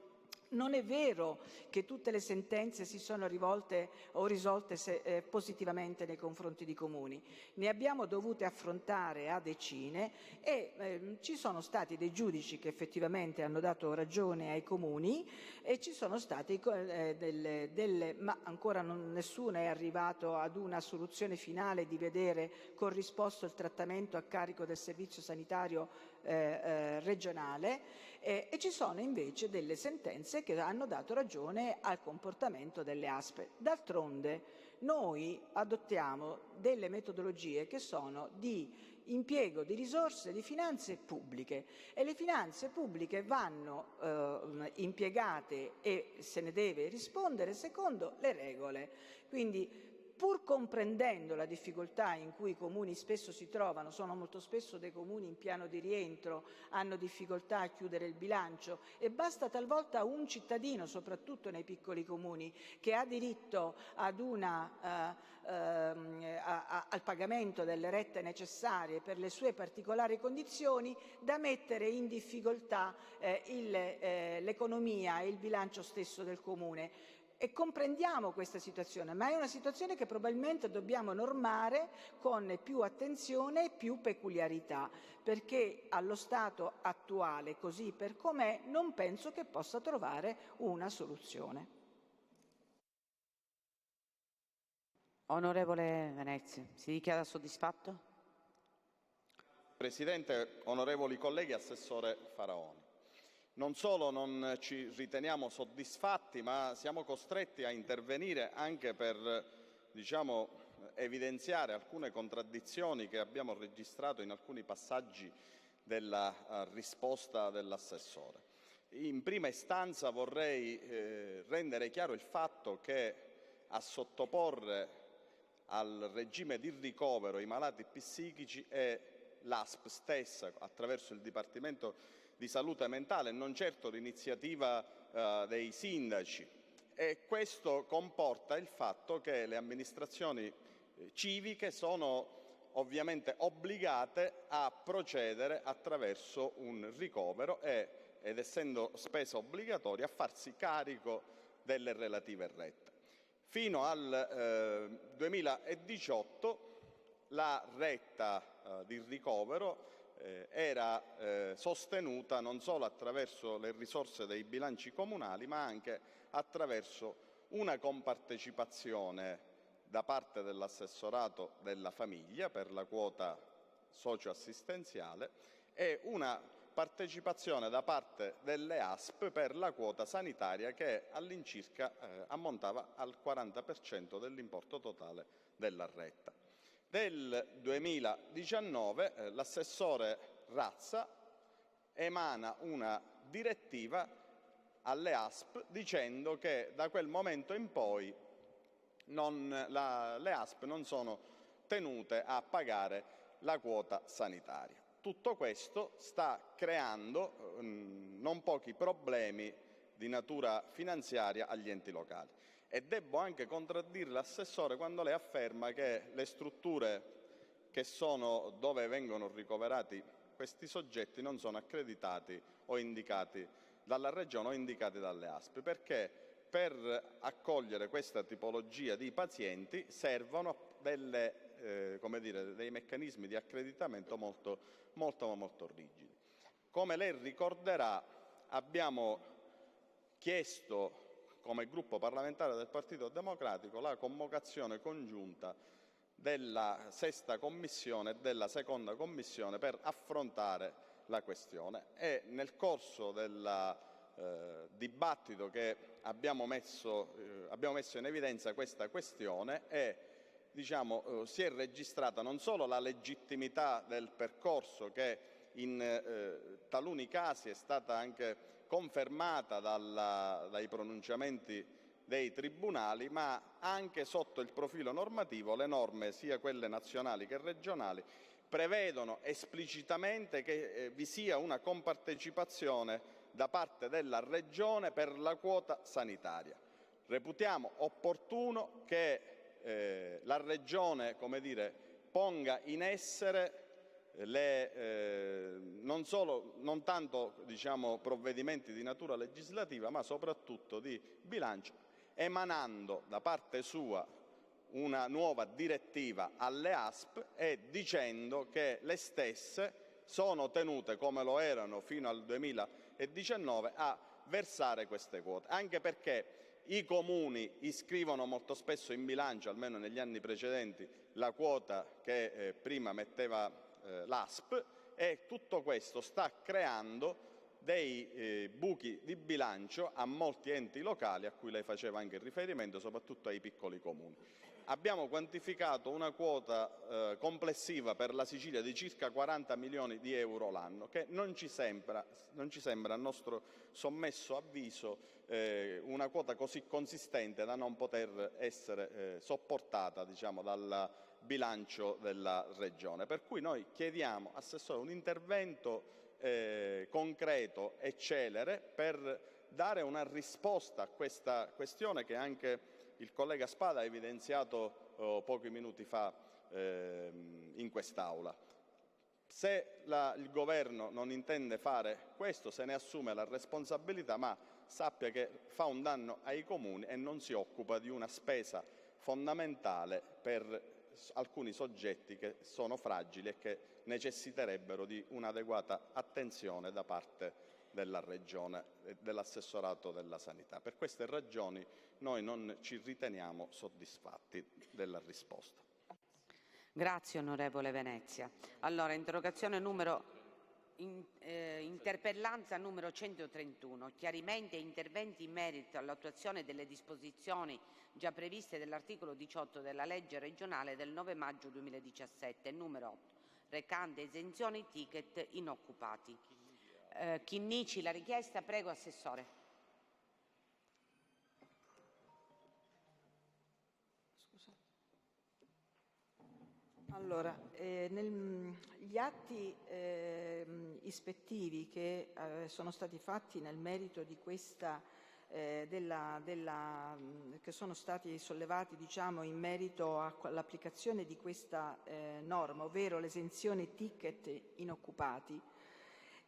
Non è vero che tutte le sentenze si sono rivolte o risolte positivamente nei confronti di comuni. Ne abbiamo dovute affrontare a decine e ci sono stati dei giudici che effettivamente hanno dato ragione ai comuni e ci sono stati ma ancora nessuno è arrivato ad una soluzione finale di vedere corrisposto il trattamento a carico del servizio sanitario regionale e ci sono invece delle sentenze che hanno dato ragione al comportamento delle ASP. D'altronde noi adottiamo delle metodologie che sono di impiego di risorse di finanze pubbliche e le finanze pubbliche vanno impiegate e se ne deve rispondere secondo le regole. Quindi pur comprendendo la difficoltà in cui i comuni spesso si trovano, sono molto spesso dei comuni in piano di rientro, hanno difficoltà a chiudere il bilancio e basta talvolta un cittadino, soprattutto nei piccoli comuni, che ha diritto ad al pagamento delle rette necessarie per le sue particolari condizioni, da mettere in difficoltà l'economia e il bilancio stesso del comune. E comprendiamo questa situazione, ma è una situazione che probabilmente dobbiamo normare con più attenzione e più peculiarità, perché allo stato attuale, così per com'è, non penso che possa trovare una soluzione. Onorevole Venezia, si dichiara soddisfatto? Presidente, onorevoli colleghi, Assessore Faraoni. Non solo non ci riteniamo soddisfatti, ma siamo costretti a intervenire anche per, evidenziare alcune contraddizioni che abbiamo registrato in alcuni passaggi della risposta dell'assessore. In prima istanza vorrei rendere chiaro il fatto che a sottoporre al regime di ricovero i malati psichici è l'ASP stessa, attraverso il Dipartimento di Salute Mentale, non certo l'iniziativa dei sindaci, e questo comporta il fatto che le amministrazioni civiche sono ovviamente obbligate a procedere attraverso un ricovero ed essendo spesa obbligatoria a farsi carico delle relative rette. Fino al 2018 la retta di ricovero era sostenuta non solo attraverso le risorse dei bilanci comunali, ma anche attraverso una compartecipazione da parte dell'assessorato della famiglia per la quota socioassistenziale e una partecipazione da parte delle ASP per la quota sanitaria che all'incirca ammontava al 40% dell'importo totale della retta. Nel 2019 l'assessore Razza emana una direttiva alle ASP dicendo che da quel momento in poi le ASP non sono tenute a pagare la quota sanitaria. Tutto questo sta creando non pochi problemi di natura finanziaria agli enti locali. E debbo anche contraddire l'assessore quando lei afferma che le strutture che sono dove vengono ricoverati questi soggetti non sono accreditati o indicati dalla Regione o indicati dalle ASP, perché per accogliere questa tipologia di pazienti servono dei meccanismi di accreditamento molto rigidi. Come lei ricorderà, abbiamo chiesto come gruppo parlamentare del Partito Democratico la convocazione congiunta della sesta commissione e della seconda commissione per affrontare la questione e nel corso del dibattito che abbiamo messo in evidenza questa questione e si è registrata non solo la legittimità del percorso che in taluni casi è stata anche confermata dai pronunciamenti dei tribunali, ma anche sotto il profilo normativo le norme, sia quelle nazionali che regionali, prevedono esplicitamente che vi sia una compartecipazione da parte della Regione per la quota sanitaria. Reputiamo opportuno che la Regione, ponga in essere non tanto provvedimenti di natura legislativa, ma soprattutto di bilancio, emanando da parte sua una nuova direttiva alle ASP e dicendo che le stesse sono tenute, come lo erano fino al 2019, a versare queste quote, anche perché i comuni iscrivono molto spesso in bilancio, almeno negli anni precedenti, la quota che prima metteva l'ASP, e tutto questo sta creando dei buchi di bilancio a molti enti locali, a cui lei faceva anche riferimento, soprattutto ai piccoli comuni. Abbiamo quantificato una quota complessiva per la Sicilia di circa 40 milioni di euro l'anno, che non ci sembra, a nostro sommesso avviso, una quota così consistente da non poter essere sopportata dal bilancio della Regione. Per cui noi chiediamo, Assessore, un intervento concreto e celere per dare una risposta a questa questione che anche il collega Spada ha evidenziato pochi minuti fa in quest'Aula. Se il Governo non intende fare questo, se ne assume la responsabilità, ma sappia che fa un danno ai comuni e non si occupa di una spesa fondamentale per alcuni soggetti che sono fragili e che necessiterebbero di un'adeguata attenzione da parte della Regione e dell'assessorato della sanità. Per queste ragioni noi non ci riteniamo soddisfatti della risposta. Grazie onorevole Venezia. Allora, interpellanza numero 131, chiarimenti e interventi in merito all'attuazione delle disposizioni già previste dall'articolo 18 della legge regionale del 9 maggio 2017, numero 8, recante esenzioni ticket inoccupati. Chinnici, la richiesta, prego Assessore. Allora, gli atti ispettivi che sono stati fatti nel merito di questa che sono stati sollevati in merito all'applicazione di questa norma, ovvero l'esenzione ticket inoccupati,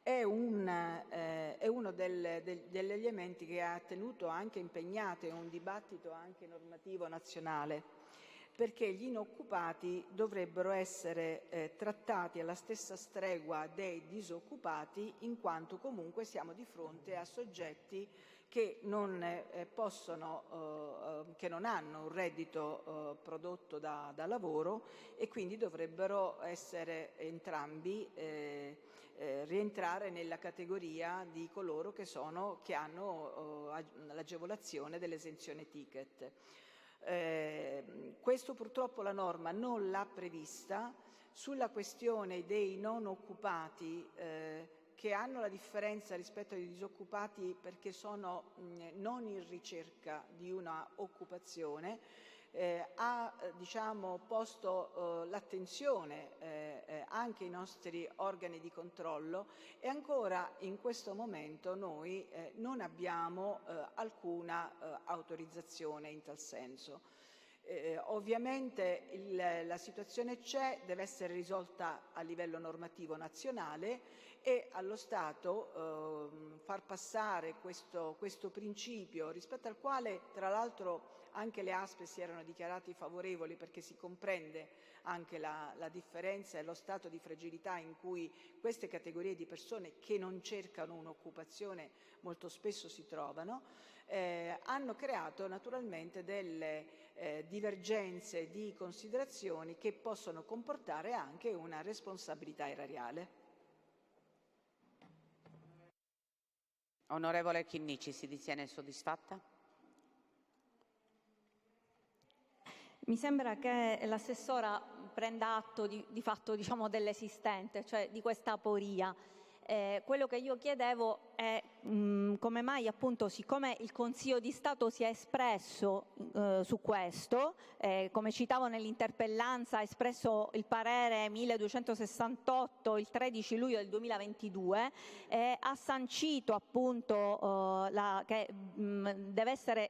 è uno degli elementi che ha tenuto anche impegnato in un dibattito anche normativo nazionale, perché gli inoccupati dovrebbero essere trattati alla stessa stregua dei disoccupati, in quanto comunque siamo di fronte a soggetti che non hanno un reddito prodotto da lavoro e quindi dovrebbero essere entrambi rientrare nella categoria di coloro che hanno l'agevolazione dell'esenzione ticket. Questo purtroppo la norma non l'ha prevista. Sulla questione dei non occupati, che hanno la differenza rispetto ai disoccupati perché sono non in ricerca di una occupazione, ha posto l'attenzione anche i nostri organi di controllo, e ancora in questo momento noi non abbiamo alcuna autorizzazione in tal senso. Ovviamente la situazione c'è, deve essere risolta a livello normativo nazionale, e allo Stato far passare questo principio, rispetto al quale tra l'altro anche le ASP si erano dichiarati favorevoli, perché si comprende anche la differenza e lo stato di fragilità in cui queste categorie di persone che non cercano un'occupazione molto spesso si trovano, hanno creato naturalmente delle divergenze di considerazioni che possono comportare anche una responsabilità erariale. Onorevole Chinnici, si ritiene soddisfatta? Mi sembra che l'assessora prenda atto di fatto dell'esistente, cioè di questa aporia. Quello che io chiedevo è come mai appunto, siccome il Consiglio di Stato si è espresso su questo, come citavo nell'interpellanza, ha espresso il parere 1268 il 13 luglio del 2022, ha sancito appunto che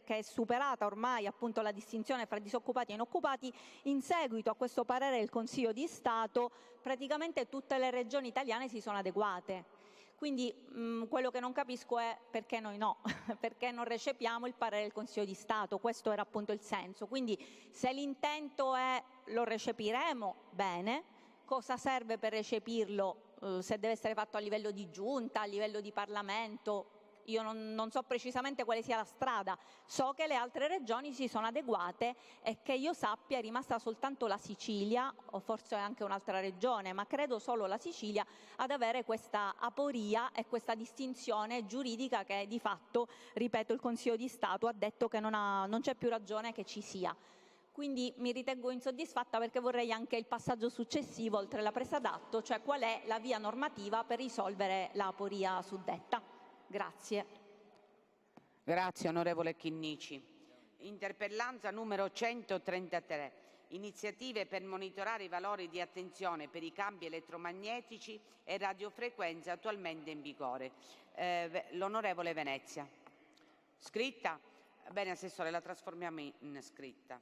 è superata ormai appunto la distinzione fra disoccupati e inoccupati. In seguito a questo parere del Consiglio di Stato praticamente tutte le regioni italiane si sono adeguate. Quindi quello che non capisco è perché noi no, perché non recepiamo il parere del Consiglio di Stato. Questo era appunto il senso. Quindi se l'intento è lo recepiremo, bene. Cosa serve per recepirlo? Se deve essere fatto a livello di giunta, a livello di Parlamento? Io non so precisamente quale sia la strada, so che le altre regioni si sono adeguate e che io sappia è rimasta soltanto la Sicilia, o forse anche un'altra regione, ma credo solo la Sicilia, ad avere questa aporia e questa distinzione giuridica che di fatto, ripeto, il Consiglio di Stato ha detto che non c'è più ragione che ci sia. Quindi mi ritengo insoddisfatta perché vorrei anche il passaggio successivo, oltre la presa d'atto, cioè qual è la via normativa per risolvere l'aporia suddetta. Grazie. Grazie onorevole Chinnici. Interpellanza numero 133. Iniziative per monitorare i valori di attenzione per i campi elettromagnetici e radiofrequenze attualmente in vigore. L'onorevole Venezia. Scritta? Bene, Assessore, la trasformiamo in scritta.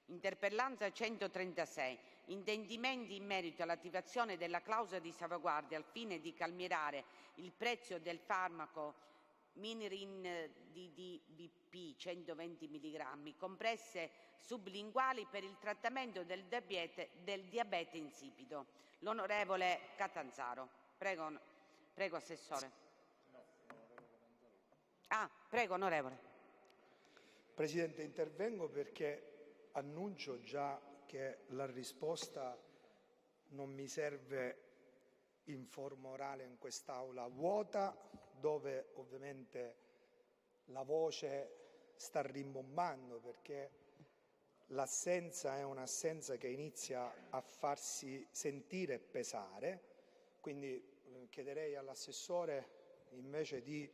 Interpellanza 136. Intendimenti in merito all'attivazione della clausola di salvaguardia al fine di calmierare il prezzo del farmaco Minirin DDBP 120 mg, compresse sublinguali per il trattamento del diabete insipido. L'onorevole Catanzaro. Prego, Assessore. Prego, onorevole. Presidente, intervengo perché annuncio già che la risposta non mi serve in forma orale in quest'Aula vuota, dove ovviamente la voce sta rimbombando, perché l'assenza è un'assenza che inizia a farsi sentire e pesare. Quindi chiederei all'assessore, invece di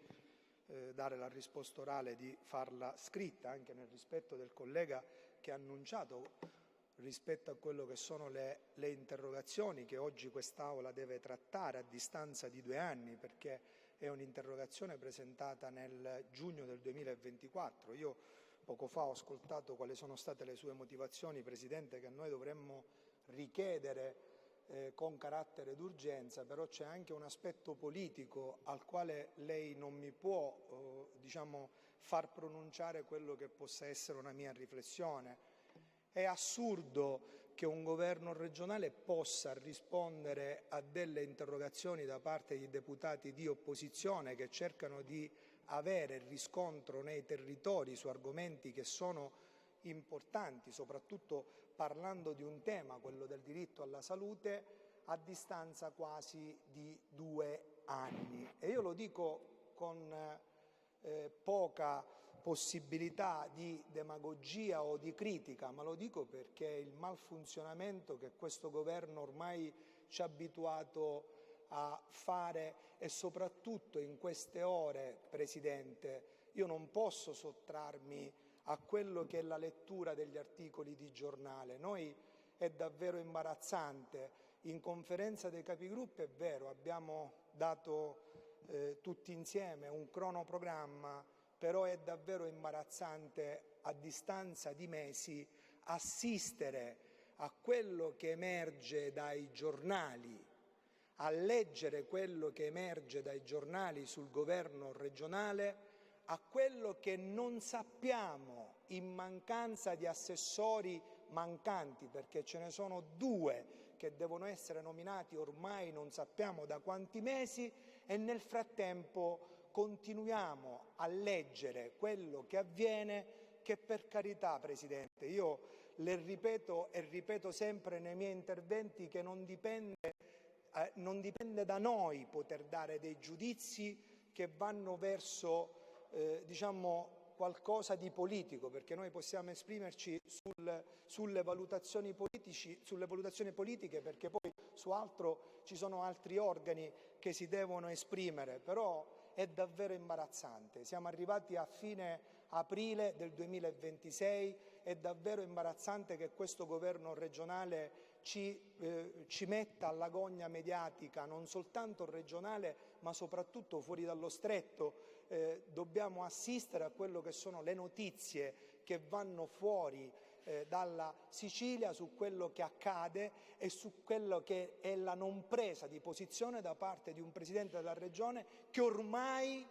dare la risposta orale, di farla scritta, anche nel rispetto del collega che ha annunciato rispetto a quello che sono le interrogazioni che oggi quest'Aula deve trattare a distanza di 2 anni, perché è un'interrogazione presentata nel giugno del 2024. Io poco fa ho ascoltato quali sono state le sue motivazioni, Presidente, che noi dovremmo richiedere con carattere d'urgenza, però c'è anche un aspetto politico al quale lei non mi può far pronunciare quello che possa essere una mia riflessione. È assurdo che un governo regionale possa rispondere a delle interrogazioni da parte di deputati di opposizione che cercano di avere riscontro nei territori su argomenti che sono importanti, soprattutto parlando di un tema, quello del diritto alla salute, a distanza quasi di 2 anni. E io lo dico con poca possibilità di demagogia o di critica, ma lo dico perché il malfunzionamento che questo governo ormai ci ha abituato a fare, e soprattutto in queste ore, Presidente, io non posso sottrarmi a quello che è la lettura degli articoli di giornale. Noi è davvero imbarazzante. In conferenza dei capigruppo, è vero, abbiamo dato tutti insieme un cronoprogramma, però è davvero imbarazzante a distanza di mesi assistere a quello che emerge dai giornali, a leggere quello che emerge dai giornali sul governo regionale, a quello che non sappiamo in mancanza di assessori mancanti, perché ce ne sono 2 che devono essere nominati ormai non sappiamo da quanti mesi, e nel frattempo continuiamo a leggere quello che avviene, che per carità, Presidente, io le ripeto e ripeto sempre nei miei interventi che non dipende da noi poter dare dei giudizi che vanno verso qualcosa di politico, perché noi possiamo esprimerci sulle valutazioni politiche, perché poi su altro ci sono altri organi che si devono esprimere, però è davvero imbarazzante. Siamo arrivati a fine aprile del 2026, è davvero imbarazzante che questo governo regionale ci metta alla gogna mediatica, non soltanto regionale ma soprattutto fuori dallo stretto. Dobbiamo assistere a quello che sono le notizie che vanno fuori dalla Sicilia su quello che accade e su quello che è la non presa di posizione da parte di un Presidente della Regione che ormai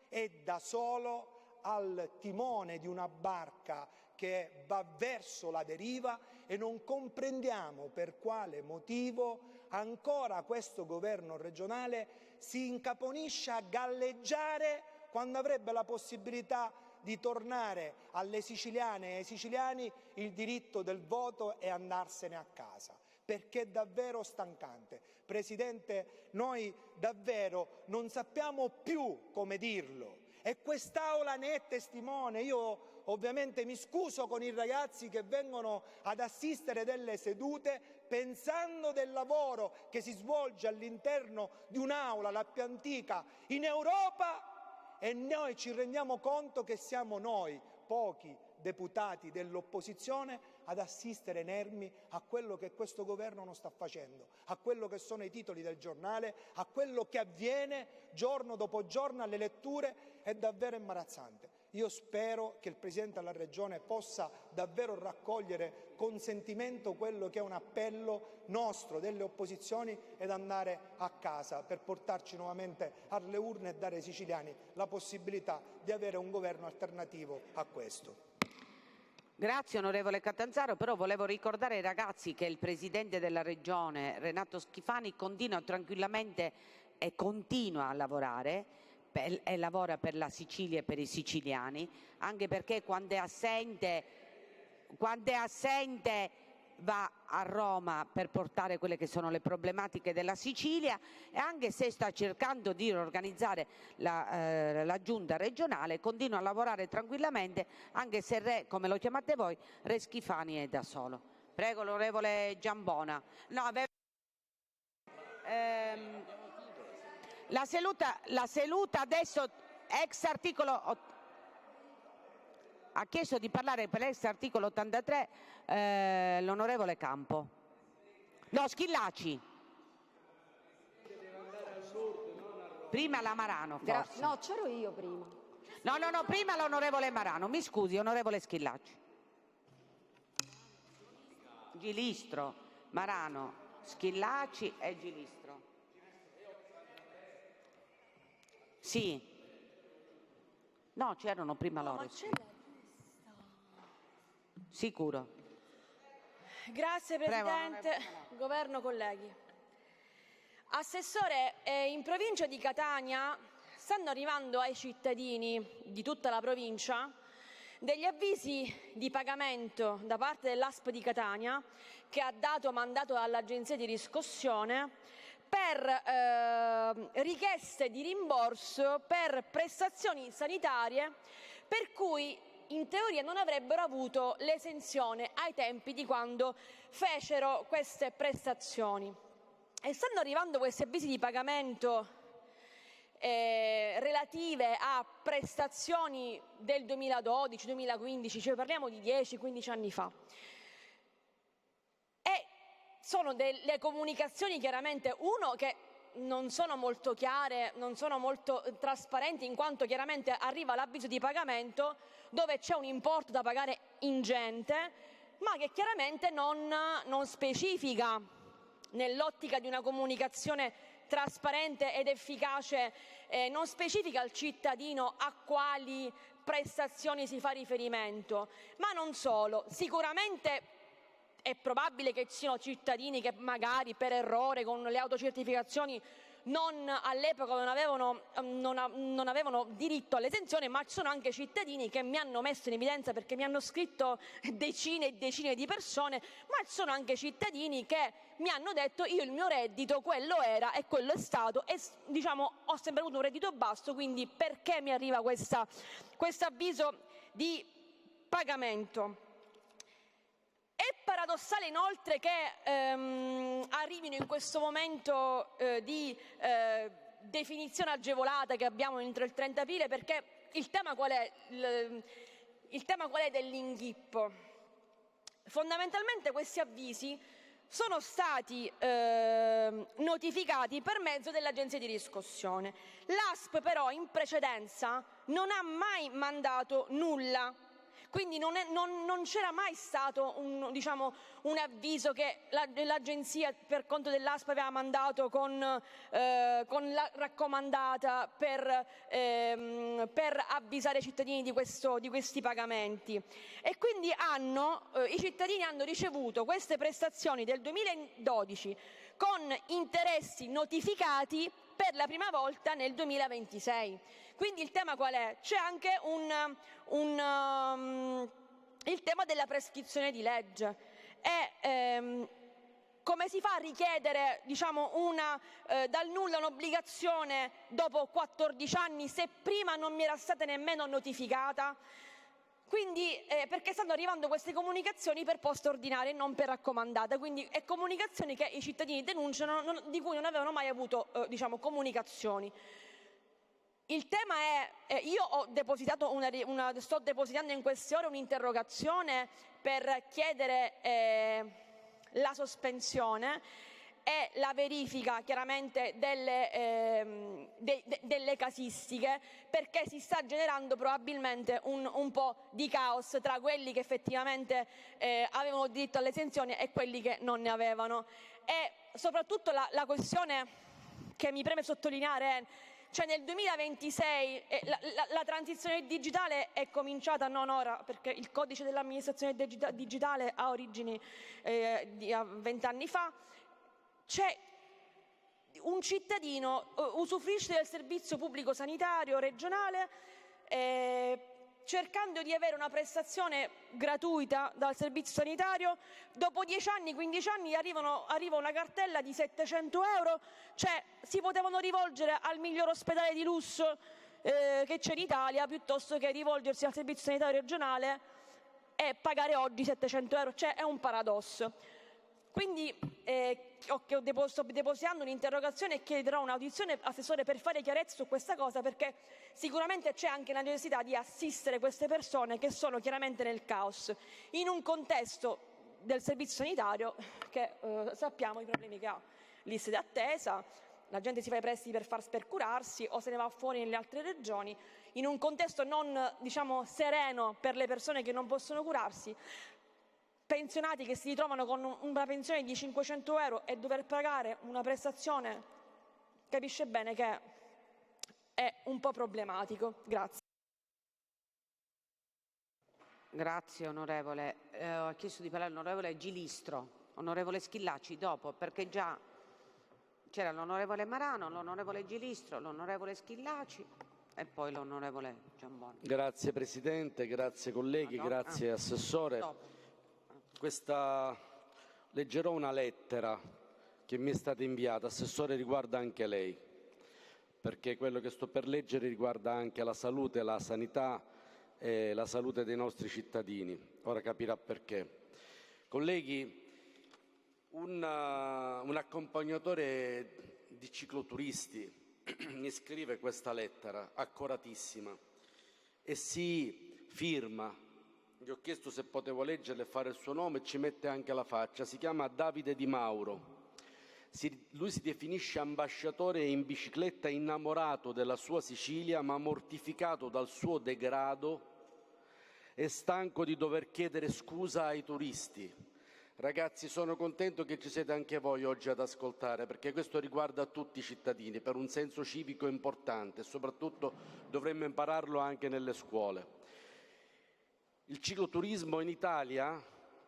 è da solo al timone di una barca che va verso la deriva e non comprendiamo per quale motivo ancora questo governo regionale si incaponisce a galleggiare quando avrebbe la possibilità di tornare alle siciliane e ai siciliani il diritto del voto e andarsene a casa, perché è davvero stancante. Presidente, noi davvero non sappiamo più come dirlo e quest'Aula ne è testimone. Io ovviamente mi scuso con i ragazzi che vengono ad assistere delle sedute pensando del lavoro che si svolge all'interno di un'Aula, la più antica in Europa, e noi ci rendiamo conto che siamo noi, pochi deputati dell'opposizione, ad assistere inermi a quello che questo governo non sta facendo, a quello che sono i titoli del giornale, a quello che avviene giorno dopo giorno alle letture. È davvero imbarazzante. Io spero che il Presidente della Regione possa davvero raccogliere con sentimento quello che è un appello nostro, delle opposizioni, ed andare a casa per portarci nuovamente alle urne e dare ai siciliani la possibilità di avere un governo alternativo a questo. Grazie onorevole Catanzaro, però volevo ricordare ai ragazzi che il Presidente della Regione, Renato Schifani, continua tranquillamente e continua a lavorare e lavora per la Sicilia e per i siciliani, anche perché quando è assente va a Roma per portare quelle che sono le problematiche della Sicilia, e anche se sta cercando di riorganizzare la giunta regionale, continua a lavorare tranquillamente, anche se come lo chiamate voi, Re Schifani è da solo. Prego l'onorevole Giambona. No, la seduta adesso ex articolo ha chiesto di parlare per ex articolo 83 l'onorevole Campo. No, Schillaci. Prima la Marano, forse. No, c'ero io prima. No, prima l'onorevole Marano. Mi scusi, onorevole Schillaci. Gilistro, Marano, Schillaci e Gilistro. Sì. No, c'erano prima loro. Ma c'è la Sicuro. Grazie Presidente, Governo, colleghi. Assessore, in provincia di Catania stanno arrivando ai cittadini di tutta la provincia degli avvisi di pagamento da parte dell'ASP di Catania, che ha dato mandato all'Agenzia di riscossione per richieste di rimborso per prestazioni sanitarie per cui in teoria non avrebbero avuto l'esenzione ai tempi di quando fecero queste prestazioni. E stanno arrivando questi avvisi di pagamento relative a prestazioni del 2012-2015, cioè parliamo di 10-15 anni fa. E sono delle comunicazioni chiaramente, che non sono molto chiare, non sono molto trasparenti, in quanto chiaramente arriva l'avviso di pagamento dove c'è un importo da pagare ingente, ma che chiaramente non specifica, nell'ottica di una comunicazione trasparente ed efficace, non specifica al cittadino a quali prestazioni si fa riferimento. Ma non solo, sicuramente è probabile che ci siano cittadini che magari per errore con le autocertificazioni all'epoca non avevano diritto all'esenzione, ma ci sono anche cittadini che mi hanno messo in evidenza, perché mi hanno scritto decine e decine di persone, ma ci sono anche cittadini che mi hanno detto: io il mio reddito quello era e quello è stato, e ho sempre avuto un reddito basso, quindi perché mi arriva questo avviso di pagamento? E paradossale inoltre che arrivino in questo momento di definizione agevolata che abbiamo entro il 30 aprile, perché il tema qual è? Il tema qual è dell'inghippo? Fondamentalmente questi avvisi sono stati notificati per mezzo dell'agenzia di riscossione. L'ASP però in precedenza non ha mai mandato nulla, quindi non c'era mai stato un avviso che l'agenzia per conto dell'ASP aveva mandato con la raccomandata per avvisare i cittadini di questi pagamenti. E quindi i cittadini hanno ricevuto queste prestazioni del 2012 con interessi notificati per la prima volta nel 2026. Quindi il tema qual è? C'è anche il tema della prescrizione di legge. Come si fa a richiedere dal nulla un'obbligazione dopo 14 anni se prima non mi era stata nemmeno notificata? Quindi, perché stanno arrivando queste comunicazioni per posta ordinaria e non per raccomandata, quindi è comunicazioni che i cittadini denunciano di cui non avevano mai avuto comunicazioni. Il tema è, io sto depositando in queste ore un'interrogazione per chiedere la sospensione e la verifica chiaramente delle casistiche, perché si sta generando probabilmente un po' di caos tra quelli che effettivamente avevano diritto all'esenzione e quelli che non ne avevano. E soprattutto la questione che mi preme sottolineare è: cioè nel 2026 la transizione digitale è cominciata non ora, perché il codice dell'amministrazione digitale ha origini di 20 anni fa. C'è un cittadino usufruisce del servizio pubblico sanitario regionale cercando di avere una prestazione gratuita dal servizio sanitario. Dopo 10 anni, 15 anni arriva una cartella di 700 euro, cioè si potevano rivolgere al miglior ospedale di lusso che c'è in Italia piuttosto che rivolgersi al servizio sanitario regionale e pagare oggi 700 euro, cioè è un paradosso. Quindi sto depositando un'interrogazione e chiederò un'audizione, Assessore, per fare chiarezza su questa cosa, perché sicuramente c'è anche la necessità di assistere queste persone che sono chiaramente nel caos, in un contesto del servizio sanitario che sappiamo i problemi che ha, liste d'attesa, la gente si fa i prestiti per curarsi o se ne va fuori nelle altre regioni, in un contesto non sereno per le persone che non possono curarsi, pensionati che si ritrovano con una pensione di 500 euro e dover pagare una prestazione, capisce bene che è un po' problematico. Grazie. Grazie onorevole. Ho chiesto di parlare l'onorevole Gilistro. Onorevole Schillaci dopo, perché già c'era l'onorevole Marano, l'onorevole Gilistro, l'onorevole Schillaci e poi l'onorevole Giamboni. Grazie Presidente, grazie colleghi, grazie Assessore. Leggerò una lettera che mi è stata inviata, Assessore, riguarda anche lei, perché quello che sto per leggere riguarda anche la salute, la sanità e la salute dei nostri cittadini. Ora capirà perché. Colleghi, un accompagnatore di cicloturisti mi scrive questa lettera accuratissima e si firma. Gli ho chiesto se potevo leggerla e fare il suo nome e ci mette anche la faccia. Si chiama Davide Di Mauro. Lui si definisce ambasciatore in bicicletta, innamorato della sua Sicilia ma mortificato dal suo degrado e stanco di dover chiedere scusa ai turisti. Ragazzi, sono contento che ci siete anche voi oggi ad ascoltare, perché questo riguarda tutti i cittadini per un senso civico importante e soprattutto dovremmo impararlo anche nelle scuole. Il cicloturismo in Italia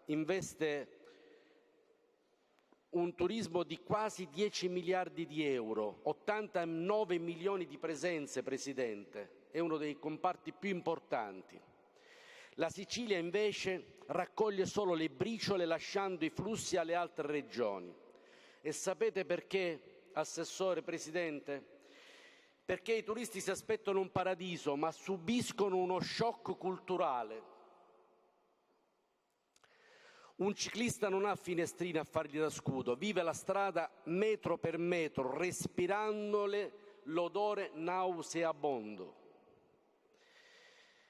investe un turismo di quasi 10 miliardi di euro, 89 milioni di presenze, Presidente, è uno dei comparti più importanti. La Sicilia invece raccoglie solo le briciole lasciando i flussi alle altre regioni. E sapete perché, Assessore, Presidente? Perché i turisti si aspettano un paradiso ma subiscono uno shock culturale. Un ciclista non ha finestrini a fargli da scudo, vive la strada metro per metro, respirandole l'odore nauseabondo.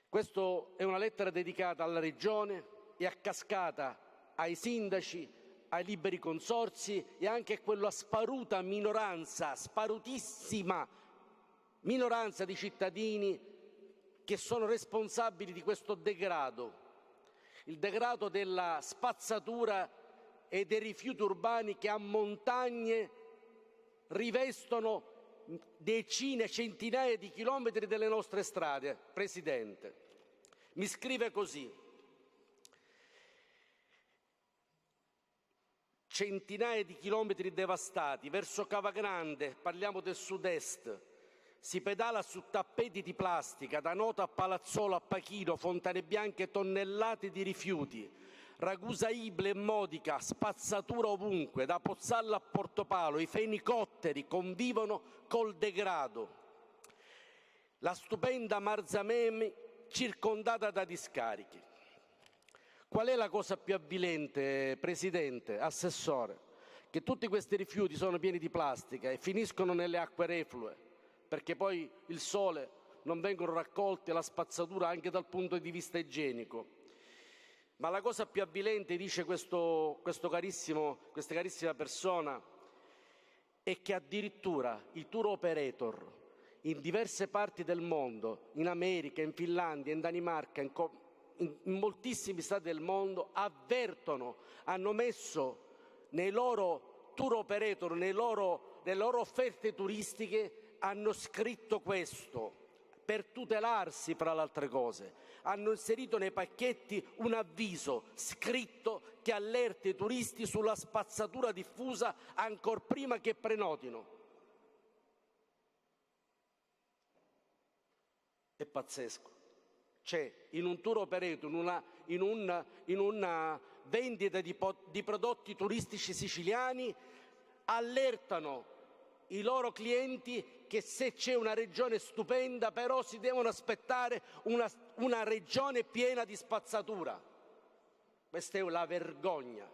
Questa è una lettera dedicata alla Regione e a cascata ai sindaci, ai liberi consorzi e anche a quella sparuta minoranza, sparutissima minoranza di cittadini che sono responsabili di questo degrado, il degrado della spazzatura e dei rifiuti urbani che a montagne rivestono decine, centinaia di chilometri delle nostre strade. Presidente, mi scrive così: centinaia di chilometri devastati, verso Cavagrande, parliamo del sud-est, si pedala su tappeti di plastica, da Noto a Palazzolo a Pachino, Fontane Bianche, tonnellate di rifiuti, Ragusa Ibla e Modica, spazzatura ovunque, da Pozzallo a Portopalo, i fenicotteri convivono col degrado. La stupenda Marzamemi circondata da discariche. Qual è la cosa più avvilente, Presidente, Assessore? Che tutti questi rifiuti sono pieni di plastica e finiscono nelle acque reflue, perché poi il sole non vengono raccolti e la spazzatura anche dal punto di vista igienico. Ma la cosa più avvilente, dice questa carissima persona, è che addirittura i tour operator in diverse parti del mondo, in America, in Finlandia, in Danimarca, in moltissimi stati del mondo, avvertono, hanno messo nei loro tour operator, nelle loro offerte turistiche, hanno scritto questo, per tutelarsi fra le altre cose. Hanno inserito nei pacchetti un avviso scritto che allerta i turisti sulla spazzatura diffusa ancor prima che prenotino. È pazzesco. C'è in un tour operator, in una vendita di prodotti turistici siciliani, allertano i loro clienti che se c'è una regione stupenda, però si devono aspettare una regione piena di spazzatura. Questa è una vergogna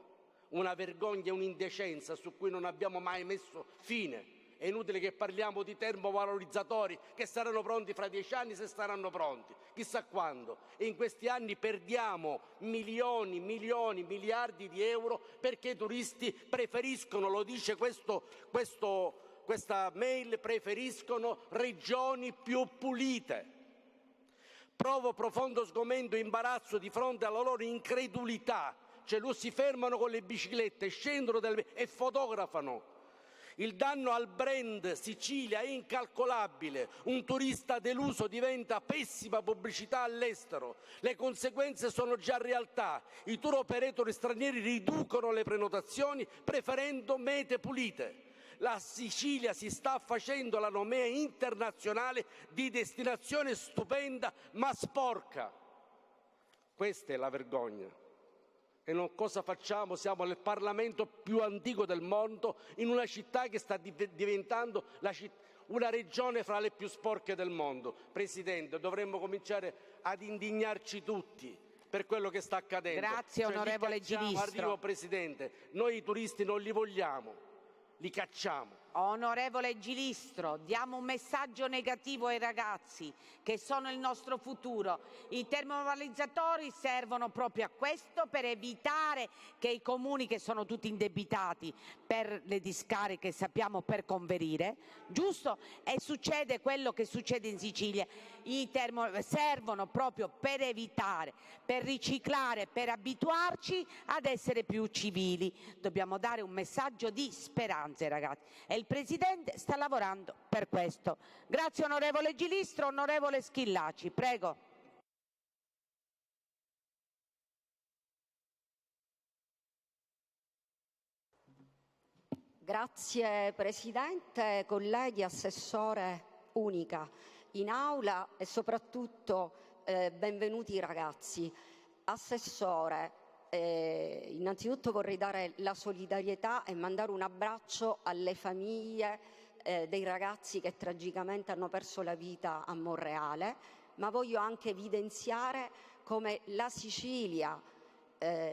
e un'indecenza su cui non abbiamo mai messo fine. È inutile che parliamo di termovalorizzatori che saranno pronti fra 10 anni, se saranno pronti, chissà quando. E in questi anni perdiamo milioni, miliardi di euro perché i turisti preferiscono, lo dice questa mail, preferiscono regioni più pulite. Provo profondo sgomento e imbarazzo di fronte alla loro incredulità. Cioè, loro si fermano con le biciclette, scendono e fotografano. Il danno al brand Sicilia è incalcolabile. Un turista deluso diventa pessima pubblicità all'estero. Le conseguenze sono già realtà. I tour operator stranieri riducono le prenotazioni preferendo mete pulite. La Sicilia si sta facendo la nomea internazionale di destinazione stupenda ma sporca. Questa è la vergogna. E cosa facciamo? Siamo nel Parlamento più antico del mondo, in una città che sta diventando una regione fra le più sporche del mondo. Presidente, dovremmo cominciare ad indignarci tutti per quello che sta accadendo. Grazie, onorevole Gilistro. Arrivo, Presidente. Noi i turisti non li vogliamo, li cacciamo. Onorevole Gilistro, diamo un messaggio negativo ai ragazzi che sono il nostro futuro. I termovalorizzatori servono proprio a questo, per evitare che i comuni, che sono tutti indebitati per le discariche, sappiamo, per converire, giusto? E succede quello che succede in Sicilia. Servono proprio per evitare, per riciclare, per abituarci ad essere più civili. Dobbiamo dare un messaggio di speranza ai ragazzi. E il Presidente sta lavorando per questo. Grazie onorevole Gilistro. Onorevole Schillaci, prego. Grazie Presidente, colleghi, Assessore Unica in aula e soprattutto benvenuti i ragazzi. Assessore, innanzitutto vorrei dare la solidarietà e mandare un abbraccio alle famiglie dei ragazzi che tragicamente hanno perso la vita a Monreale, ma voglio anche evidenziare come la Sicilia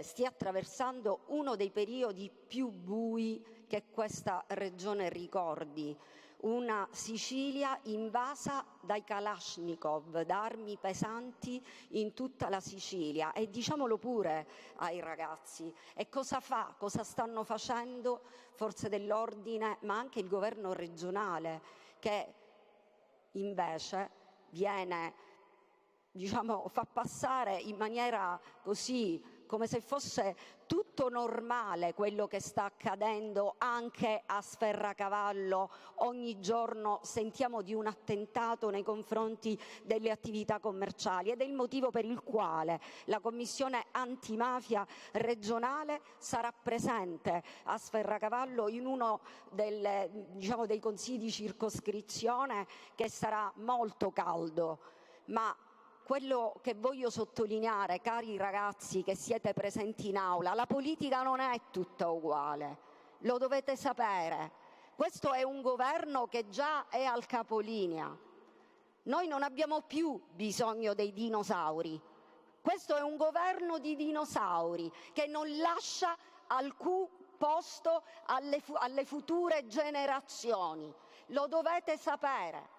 stia attraversando uno dei periodi più bui che questa regione ricordi. Una Sicilia invasa dai Kalashnikov, da armi pesanti in tutta la Sicilia. E diciamolo pure ai ragazzi. E cosa stanno facendo forze dell'ordine, ma anche il governo regionale, che invece fa passare in maniera così, come se fosse tutto normale quello che sta accadendo anche a Sferracavallo. Ogni giorno sentiamo di un attentato nei confronti delle attività commerciali, ed è il motivo per il quale la Commissione antimafia regionale sarà presente a Sferracavallo in uno dei consigli di circoscrizione, che sarà molto caldo. Ma quello che voglio sottolineare, cari ragazzi che siete presenti in aula, la politica non è tutta uguale, lo dovete sapere. Questo è un governo che già è al capolinea. Noi non abbiamo più bisogno dei dinosauri. Questo è un governo di dinosauri che non lascia alcun posto alle future generazioni. Lo dovete sapere.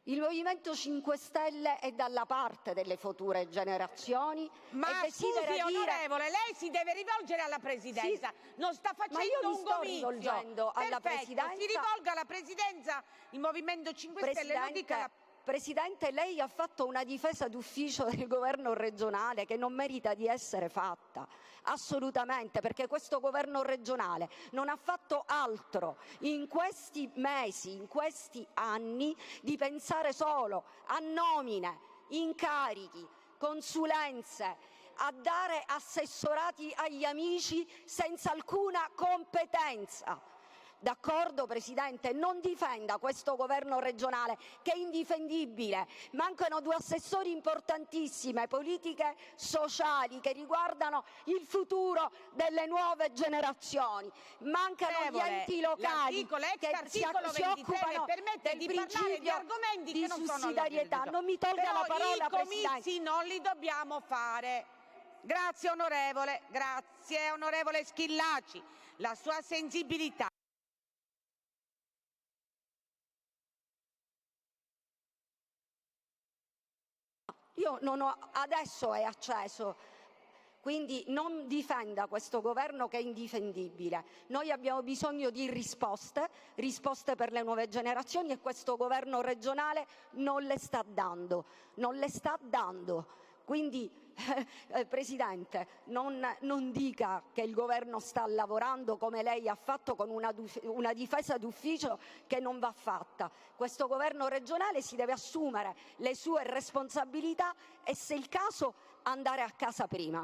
Il Movimento 5 Stelle è dalla parte delle future generazioni. Ma scusi, onorevole, lei si deve rivolgere alla Presidenza. Non sta facendo un sto comizio. rivolgendo alla Presidenza. Si rivolga alla Presidenza, il Movimento 5 Stelle, non dica la... Presidente, lei ha fatto una difesa d'ufficio del governo regionale che non merita di essere fatta, assolutamente, perché questo governo regionale non ha fatto altro in questi mesi, in questi anni, di pensare solo a nomine, incarichi, consulenze, a dare assessorati agli amici senza alcuna competenza. D'accordo, Presidente? Non difenda questo governo regionale, che è indifendibile. Mancano 2 assessori importantissime, politiche sociali che riguardano il futuro delle nuove generazioni. Mancano gli enti locali che si occupano del principio di sussidiarietà. Non mi tolga la parola, Presidente. I comizi non li dobbiamo fare. Grazie, onorevole. Grazie, onorevole Schillaci. La sua sensibilità. Adesso è acceso, quindi non difenda questo governo che è indifendibile. Noi abbiamo bisogno di risposte per le nuove generazioni, e questo governo regionale non le sta dando. Quindi, Presidente, non dica che il governo sta lavorando, come lei ha fatto, con una difesa d'ufficio che non va fatta. Questo governo regionale si deve assumere le sue responsabilità e, se il caso, andare a casa prima.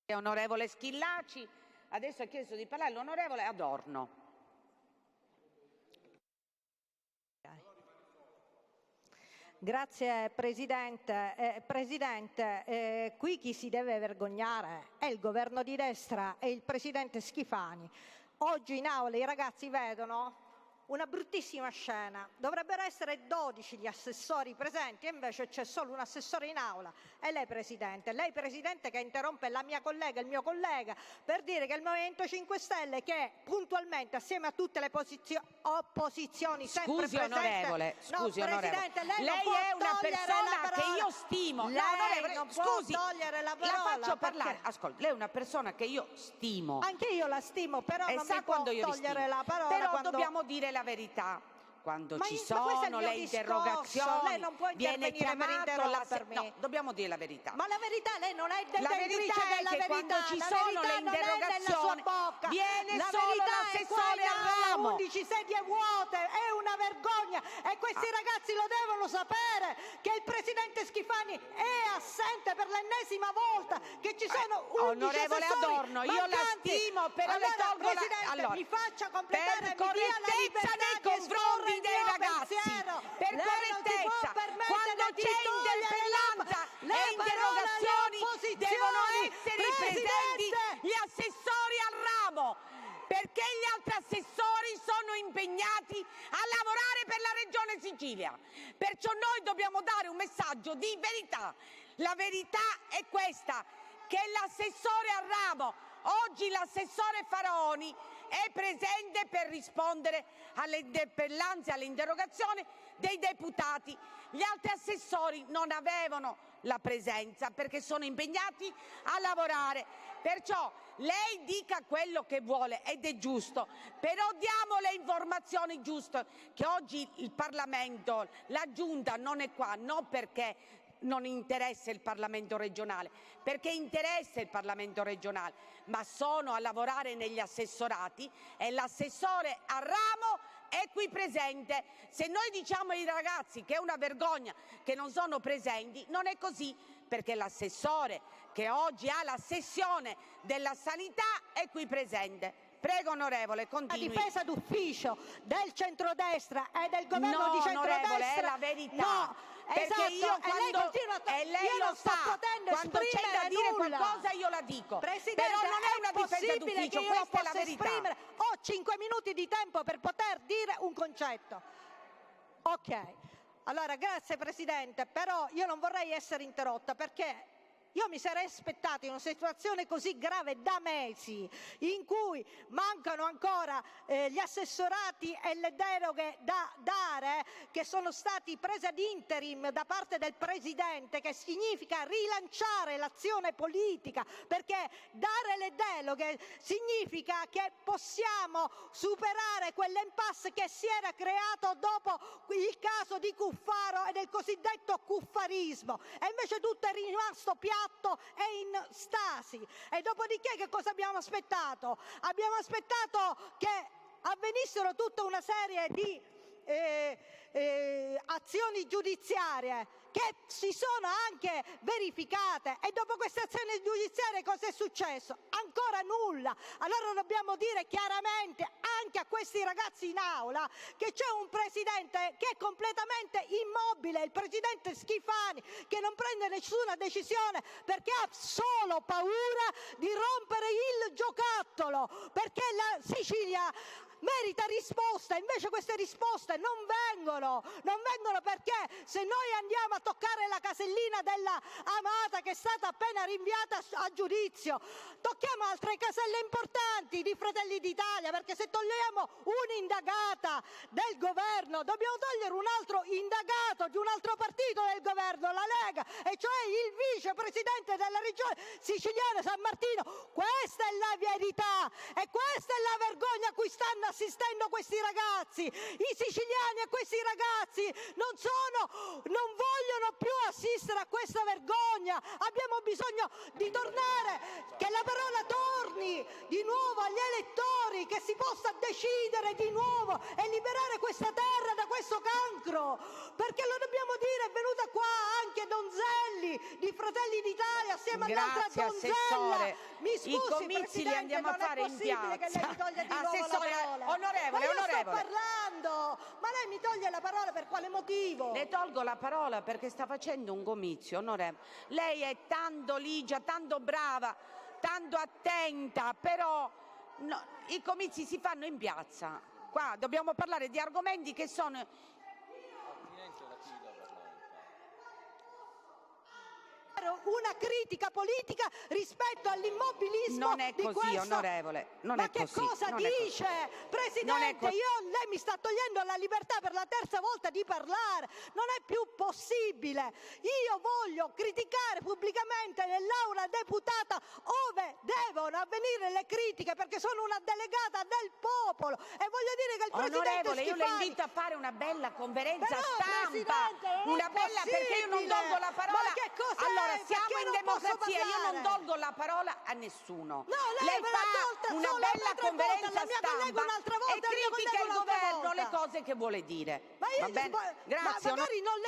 Onorevole Schillaci, adesso ha chiesto di parlare l'onorevole Adorno. Grazie Presidente. Presidente, qui chi si deve vergognare è il governo di destra e il Presidente Schifani. Oggi in aula i ragazzi vedono una bruttissima scena. Dovrebbero essere 12 gli assessori presenti, e invece c'è solo un assessore in aula. E lei Presidente che interrompe la mia collega e il mio collega per dire che il Movimento 5 Stelle, che puntualmente assieme a tutte le opposizioni sempre scusi, presente... onorevole, scusi, Presidente, onorevole. Lei è una persona che io stimo. Lei non può scusi, togliere la parola. La faccio parlare. Ascolti, lei è una persona che io stimo. Anche io la stimo, però e non sa mi può togliere la parola. Però quando... dobbiamo dire la verità. Quando ci sono le discorso. interrogazioni, lei non può viene intervenire chiamato per no, dobbiamo dire la verità. Ma la verità, lei non è la verità è che quando ci sono le interrogazioni viene solo l'assessore al ramo. 11 sedie vuote, è una vergogna, e questi ragazzi lo devono sapere che il Presidente Schifani è assente per l'ennesima volta, che ci sono 11 onorevole assessori Adorno, io la mancanti. stimo, però le tolgo Presidente, mi faccia completare, per correttezza nei confronti dei ragazzi, per correttezza, quando c'è interpellanza e interrogazioni devono essere presenti gli assessori al ramo. perché gli altri assessori sono impegnati a lavorare per la Regione Sicilia. Perciò noi dobbiamo dare un messaggio di verità. La verità è questa, che l'assessore al ramo, oggi l'assessore Faraoni, è presente per rispondere alle interpellanze, alle interrogazioni dei deputati. Gli altri assessori non avevano la presenza perché sono impegnati a lavorare. Perciò lei dica quello che vuole ed è giusto, però diamo le informazioni giuste, che oggi il Parlamento, la Giunta non è qua, non perché non interessa il Parlamento regionale, perché interessa il Parlamento regionale, ma sono a lavorare negli assessorati e l'assessore al ramo è qui presente. Se noi diciamo ai ragazzi che è una vergogna che non sono presenti, non è così, perché l'assessore che oggi ha la sessione della sanità è qui presente. Prego, onorevole, continui. La difesa d'ufficio del centrodestra e del governo di centrodestra. Onorevole, è la verità. No, perché esatto, io lei lo sto potendo quando c'è da dire nulla. qualcosa io la dico. Presidente, però non è una difesa d'ufficio, che questa è la verità. Ho 5 minuti di tempo per poter dire un concetto. Ok, allora grazie Presidente, però io non vorrei essere interrotta, perché io mi sarei aspettata in una situazione così grave da mesi, in cui mancano ancora gli assessorati e le deroghe da dare, che sono stati prese ad interim da parte del Presidente, che significa rilanciare l'azione politica, perché dare le deroghe significa che possiamo superare quell'impasse che si era creato dopo il caso di Cuffaro e del cosiddetto cuffarismo, e invece tutto è rimasto piatto e in stasi. E dopodiché che cosa abbiamo aspettato? Abbiamo aspettato che avvenissero tutta una serie di azioni giudiziarie che si sono anche verificate, e dopo queste azioni giudiziarie cosa è successo? Ancora nulla. Allora dobbiamo dire chiaramente anche a questi ragazzi in aula che c'è un presidente che è completamente immobile, il presidente Schifani, che non prende nessuna decisione perché ha solo paura di rompere il giocattolo, perché la Sicilia merita risposta. Invece queste risposte non vengono perché se noi andiamo a toccare la casellina della Amata, che è stata appena rinviata a giudizio, tocchiamo altre caselle importanti di Fratelli d'Italia, perché se togliamo un'indagata del governo dobbiamo togliere un altro indagato di un altro partito del governo, la Lega, e cioè il vicepresidente della regione siciliana San Martino. Questa è la verità e questa è la vergogna a cui stanno assistendo questi ragazzi. I siciliani e questi ragazzi non vogliono più assistere a questa vergogna. Abbiamo bisogno di tornare, che la parola torni di nuovo agli elettori, che si possa decidere di nuovo e liberare questa terra da questo cancro, perché lo dobbiamo dire. È venuta qua anche Donzelli di Fratelli d'Italia assieme all'altra Donzella. Assessore. Mi scusi, I comizi Presidente, li andiamo a fare in piazza. che lei mi toglia di nuovo Assessore, la parola. onorevole, ma io onorevole. sto parlando, ma lei mi toglie la parola per quale motivo? Le tolgo la parola perché sta facendo un comizio, onorevole. Lei è tanto ligia, tanto brava, tanto attenta, però no, i comizi si fanno in piazza. Qua dobbiamo parlare di argomenti che sono... una critica politica rispetto all'immobilismo. Non è di così, questo... onorevole. Non ma è che così, cosa non è dice? così. Presidente, lei mi sta togliendo la libertà per la terza volta di parlare. Non è più possibile. Io voglio criticare pubblicamente nell'aula deputata, ove devono avvenire le critiche, perché sono una delegata del popolo e voglio dire che il Presidente Onorevole, io Schifani... le invito a fare una bella conferenza Però, stampa, Presidente, non è una bella, perché io non tolgo la parola. Ma che cos'è? Allora, siamo Perché in non posso democrazia, io non parlare? tolgo la parola a nessuno. No, lei me l'ha tolta fa una solo bella un'altra conferenza volta, la mia collega stampa un'altra volta, e il mio critica collega il un'altra governo volta. le cose che vuole dire. Ma io Va bene? Grazie. ma magari non le...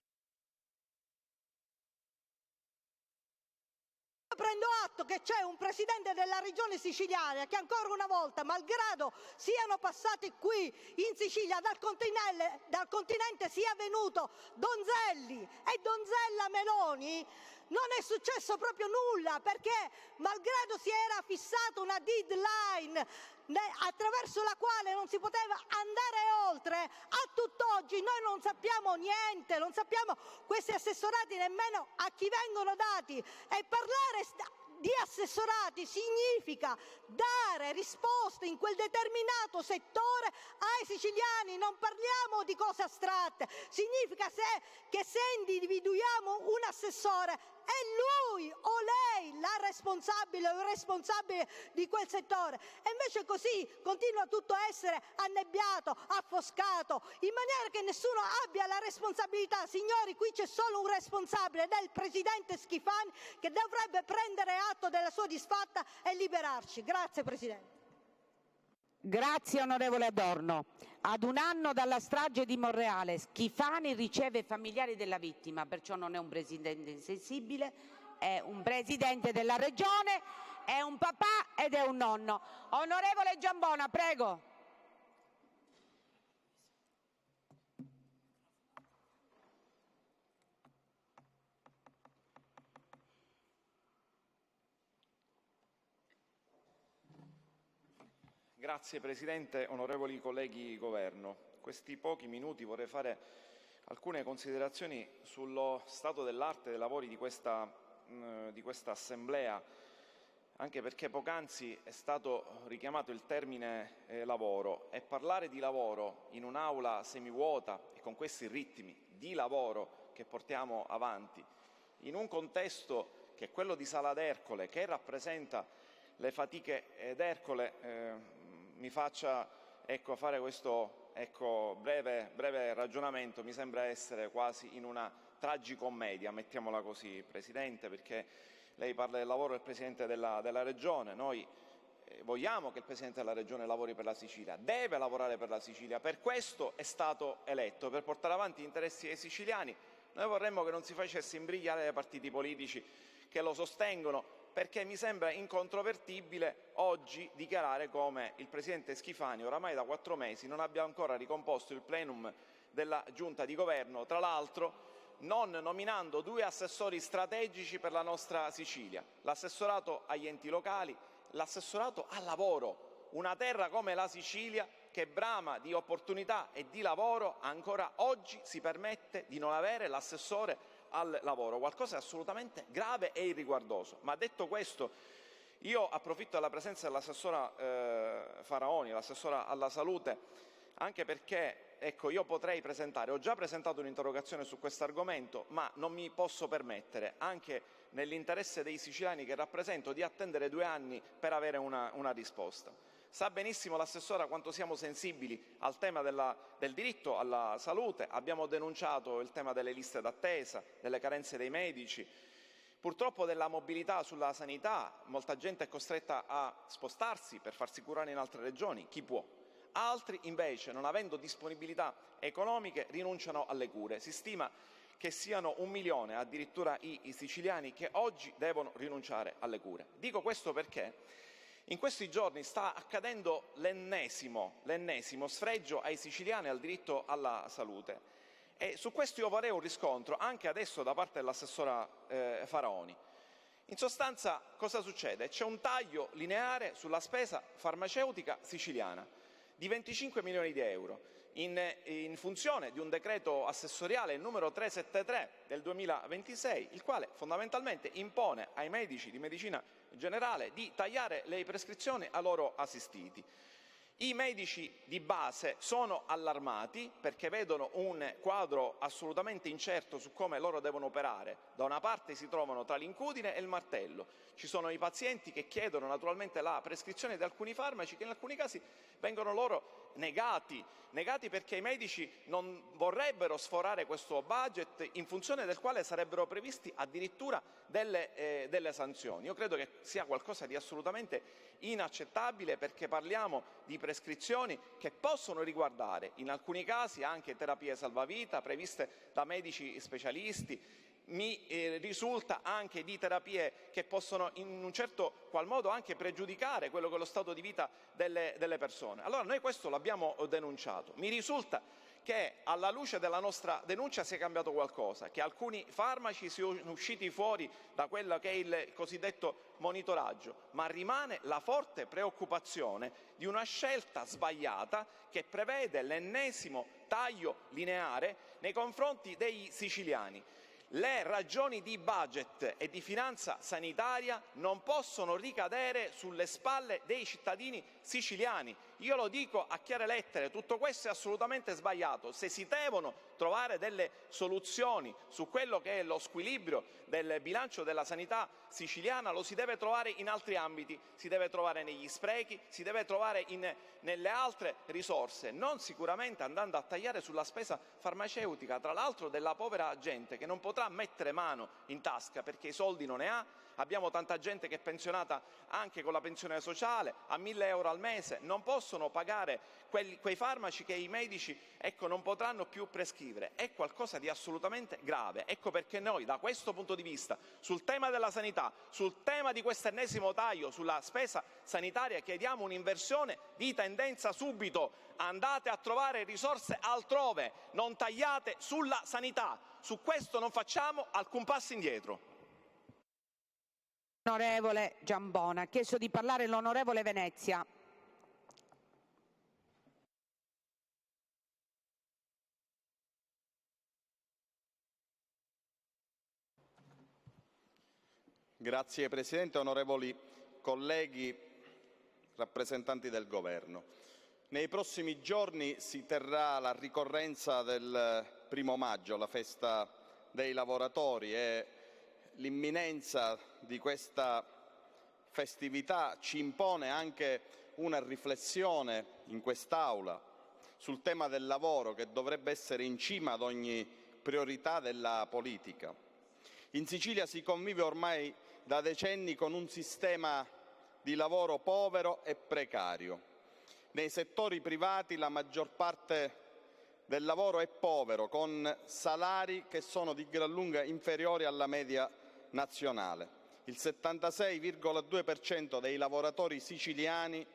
Prendo atto che c'è un presidente della regione siciliana che ancora una volta, malgrado siano passati qui in Sicilia dal continente sia venuto Donzelli e Donzella Meloni, non è successo proprio nulla, perché malgrado si era fissata una deadline attraverso la quale non si poteva andare oltre, a tutt'oggi noi non sappiamo niente, non sappiamo questi assessorati nemmeno a chi vengono dati, e parlare di assessorati significa dare risposte in quel determinato settore ai siciliani, non parliamo di cose astratte, significa che se individuiamo un assessore è lui o lei la responsabile o il responsabile di quel settore, e invece così continua tutto a essere annebbiato, affoscato, in maniera che nessuno abbia la responsabilità. Signori, qui c'è solo un responsabile ed è il presidente Schifani, che dovrebbe prendere atto della sua disfatta e liberarci. Grazie Presidente. Grazie onorevole Adorno. Ad un anno dalla strage di Monreale, Schifani riceve i familiari della vittima, perciò non è un presidente insensibile, è un presidente della regione, è un papà ed è un nonno. Onorevole Giambona, prego. Grazie Presidente, onorevoli colleghi Governo. Questi pochi minuti vorrei fare alcune considerazioni sullo stato dell'arte dei lavori di questa Assemblea, anche perché poc'anzi è stato richiamato il termine lavoro, e parlare di lavoro in un'aula semivuota e con questi ritmi di lavoro che portiamo avanti, in un contesto che è quello di Sala d'Ercole, che rappresenta le fatiche d'Ercole, mi faccia fare questo breve ragionamento. Mi sembra essere quasi in una tragicommedia, mettiamola così, Presidente, perché lei parla del lavoro del Presidente della Regione. Noi vogliamo che il Presidente della Regione lavori per la Sicilia, deve lavorare per la Sicilia, per questo è stato eletto, per portare avanti gli interessi dei siciliani. Noi vorremmo che non si facesse imbrigliare dai partiti politici che lo sostengono, perché mi sembra incontrovertibile oggi dichiarare come il Presidente Schifani oramai da 4 mesi non abbia ancora ricomposto il plenum della Giunta di Governo, tra l'altro non nominando 2 assessori strategici per la nostra Sicilia, l'assessorato agli enti locali, l'assessorato al lavoro. Una terra come la Sicilia, che brama di opportunità e di lavoro, ancora oggi si permette di non avere l'assessore al lavoro, qualcosa di assolutamente grave e irriguardoso. Ma detto questo, io approfitto della presenza dell'assessora Faraoni, l'assessora alla salute, anche perché io potrei presentare, ho già presentato un'interrogazione su questo argomento, ma non mi posso permettere, anche nell'interesse dei siciliani che rappresento, di attendere 2 anni per avere una risposta. Sa benissimo l'assessora quanto siamo sensibili al tema del diritto alla salute, abbiamo denunciato il tema delle liste d'attesa, delle carenze dei medici, purtroppo della mobilità sulla sanità. Molta gente è costretta a spostarsi per farsi curare in altre regioni, chi può. Altri invece, non avendo disponibilità economiche, rinunciano alle cure. Si stima che siano 1 milione addirittura i siciliani che oggi devono rinunciare alle cure. Dico questo perché in questi giorni sta accadendo l'ennesimo sfregio ai siciliani al diritto alla salute, e su questo io vorrei un riscontro anche adesso da parte dell'assessora Faraoni. In sostanza cosa succede? C'è un taglio lineare sulla spesa farmaceutica siciliana di 25 milioni di euro in funzione di un decreto assessoriale, il numero 373 del 2026, il quale fondamentalmente impone ai medici di medicina generale di tagliare le prescrizioni a loro assistiti. I medici di base sono allarmati perché vedono un quadro assolutamente incerto su come loro devono operare. Da una parte si trovano tra l'incudine e il martello. Ci sono i pazienti che chiedono naturalmente la prescrizione di alcuni farmaci che in alcuni casi vengono loro negati perché i medici non vorrebbero sforare questo budget, in funzione del quale sarebbero previsti addirittura delle sanzioni. Io credo che sia qualcosa di assolutamente inaccettabile, perché parliamo di prescrizioni che possono riguardare in alcuni casi anche terapie salvavita previste da medici specialisti. Mi risulta anche di terapie che possono in un certo qual modo anche pregiudicare quello che è lo stato di vita delle persone. Allora noi questo l'abbiamo denunciato. Mi risulta che alla luce della nostra denuncia sia cambiato qualcosa, che alcuni farmaci siano usciti fuori da quello che è il cosiddetto monitoraggio, ma rimane la forte preoccupazione di una scelta sbagliata che prevede l'ennesimo taglio lineare nei confronti dei siciliani. Le ragioni di budget e di finanza sanitaria non possono ricadere sulle spalle dei cittadini siciliani. Io lo dico a chiare lettere, tutto questo è assolutamente sbagliato. Se si devono trovare delle soluzioni su quello che è lo squilibrio del bilancio della sanità siciliana, lo si deve trovare in altri ambiti, si deve trovare negli sprechi, si deve trovare nelle altre risorse, non sicuramente andando a tagliare sulla spesa farmaceutica, tra l'altro della povera gente che non potrà mettere mano in tasca perché i soldi non ne ha. Abbiamo tanta gente che è pensionata anche con la pensione sociale a 1.000 euro al mese, non possono pagare quei farmaci che i medici non potranno più prescrivere. È qualcosa di assolutamente grave. Ecco perché noi da questo punto di vista, sul tema della sanità, sul tema di questo ennesimo taglio sulla spesa sanitaria, chiediamo un'inversione di tendenza subito. Andate a trovare risorse altrove, non tagliate sulla sanità. Su questo non facciamo alcun passo indietro. Onorevole Giambona, ha chiesto di parlare l'onorevole Venezia. Grazie Presidente, onorevoli colleghi, rappresentanti del Governo. Nei prossimi giorni si terrà la ricorrenza del 1° maggio, la festa dei lavoratori, e l'imminenza di questa festività ci impone anche una riflessione in quest'Aula sul tema del lavoro, che dovrebbe essere in cima ad ogni priorità della politica. In Sicilia si convive ormai da decenni con un sistema di lavoro povero e precario. Nei settori privati la maggior parte del lavoro è povero, con salari che sono di gran lunga inferiori alla media nazionale. Il 76,2% dei lavoratori siciliani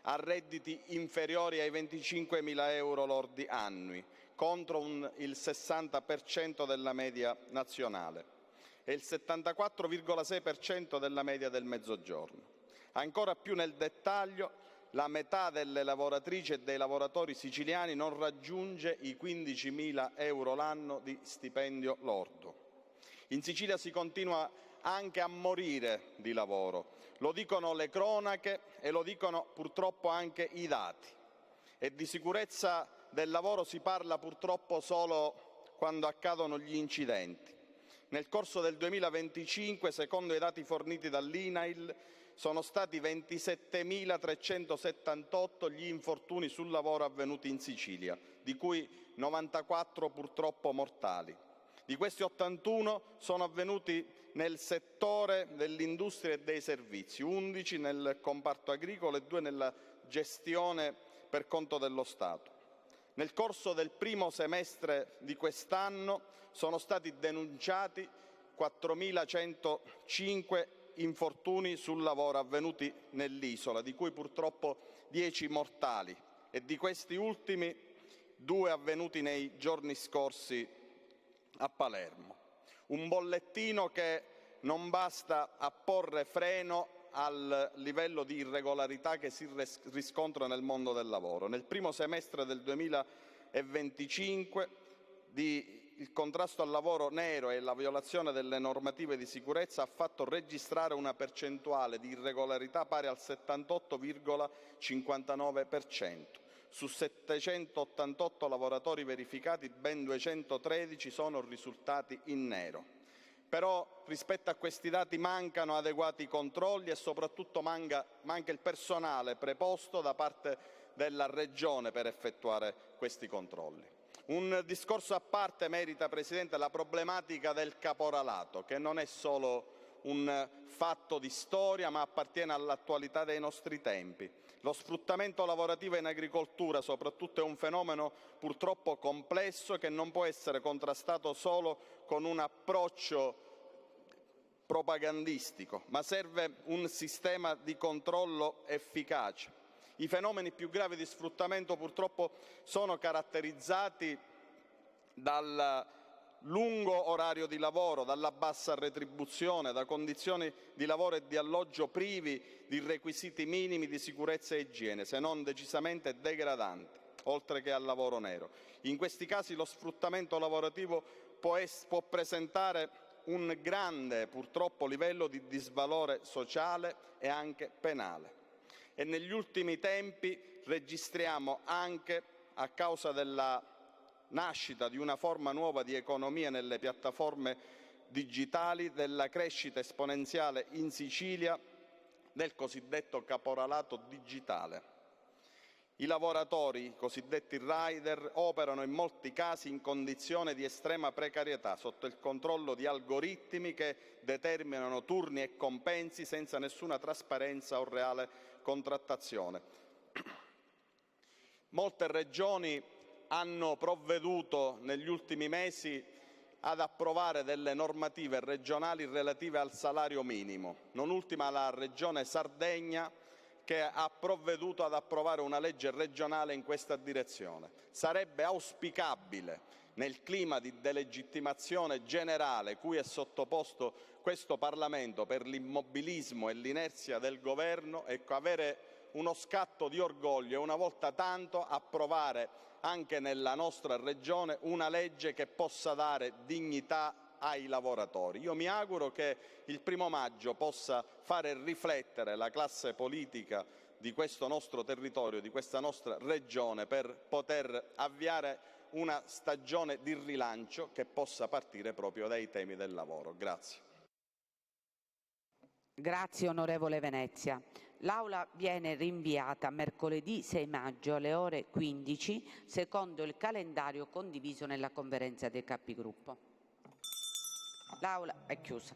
ha redditi inferiori ai 25.000 euro lordi annui, contro il 60% della media nazionale e il 74,6% della media del Mezzogiorno. Ancora più nel dettaglio, la metà delle lavoratrici e dei lavoratori siciliani non raggiunge i 15.000 euro l'anno di stipendio lordo. In Sicilia si continua anche a morire di lavoro, lo dicono le cronache e lo dicono purtroppo anche i dati. E di sicurezza del lavoro si parla purtroppo solo quando accadono gli incidenti. Nel corso del 2025, secondo i dati forniti dall'INAIL, sono stati 27.378 gli infortuni sul lavoro avvenuti in Sicilia, di cui 94 purtroppo mortali. Di questi 81 sono avvenuti nel settore dell'industria e dei servizi, 11 nel comparto agricolo e 2 nella gestione per conto dello Stato. Nel corso del primo semestre di quest'anno sono stati denunciati 4.105 infortuni sul lavoro avvenuti nell'isola, di cui purtroppo 10 mortali, e di questi ultimi 2 avvenuti nei giorni scorsi a Palermo. Un bollettino che non basta a porre freno al livello di irregolarità che si riscontra nel mondo del lavoro. Nel primo semestre del 2025 il contrasto al lavoro nero e la violazione delle normative di sicurezza ha fatto registrare una percentuale di irregolarità pari al 78,59%. Su 788 lavoratori verificati, ben 213 sono risultati in nero. Però rispetto a questi dati mancano adeguati controlli e soprattutto manca il personale preposto da parte della Regione per effettuare questi controlli. Un discorso a parte merita, Presidente, la problematica del caporalato, che non è solo un fatto di storia, ma appartiene all'attualità dei nostri tempi. Lo sfruttamento lavorativo in agricoltura, soprattutto, è un fenomeno purtroppo complesso che non può essere contrastato solo con un approccio propagandistico, ma serve un sistema di controllo efficace. I fenomeni più gravi di sfruttamento purtroppo sono caratterizzati dal lungo orario di lavoro, dalla bassa retribuzione, da condizioni di lavoro e di alloggio privi di requisiti minimi di sicurezza e igiene, se non decisamente degradanti, oltre che al lavoro nero. In questi casi lo sfruttamento lavorativo può presentare un grande, purtroppo, livello di disvalore sociale e anche penale. E negli ultimi tempi registriamo anche, a causa della nascita di una forma nuova di economia nelle piattaforme digitali, della crescita esponenziale in Sicilia del cosiddetto caporalato digitale. I lavoratori, cosiddetti rider, operano in molti casi in condizioni di estrema precarietà, sotto il controllo di algoritmi che determinano turni e compensi senza nessuna trasparenza o reale contrattazione. Molte regioni hanno provveduto negli ultimi mesi ad approvare delle normative regionali relative al salario minimo, non ultima la Regione Sardegna, che ha provveduto ad approvare una legge regionale in questa direzione. Sarebbe auspicabile, nel clima di delegittimazione generale cui è sottoposto questo Parlamento per l'immobilismo e l'inerzia del Governo, avere uno scatto di orgoglio e una volta tanto approvare anche nella nostra Regione una legge che possa dare dignità ai lavoratori. Io mi auguro che il 1° maggio possa fare riflettere la classe politica di questo nostro territorio, di questa nostra Regione, per poter avviare una stagione di rilancio che possa partire proprio dai temi del lavoro. Grazie. Grazie onorevole Venezia. L'Aula viene rinviata mercoledì 6 maggio alle ore 15 secondo il calendario condiviso nella conferenza dei Capigruppo. L'Aula è chiusa.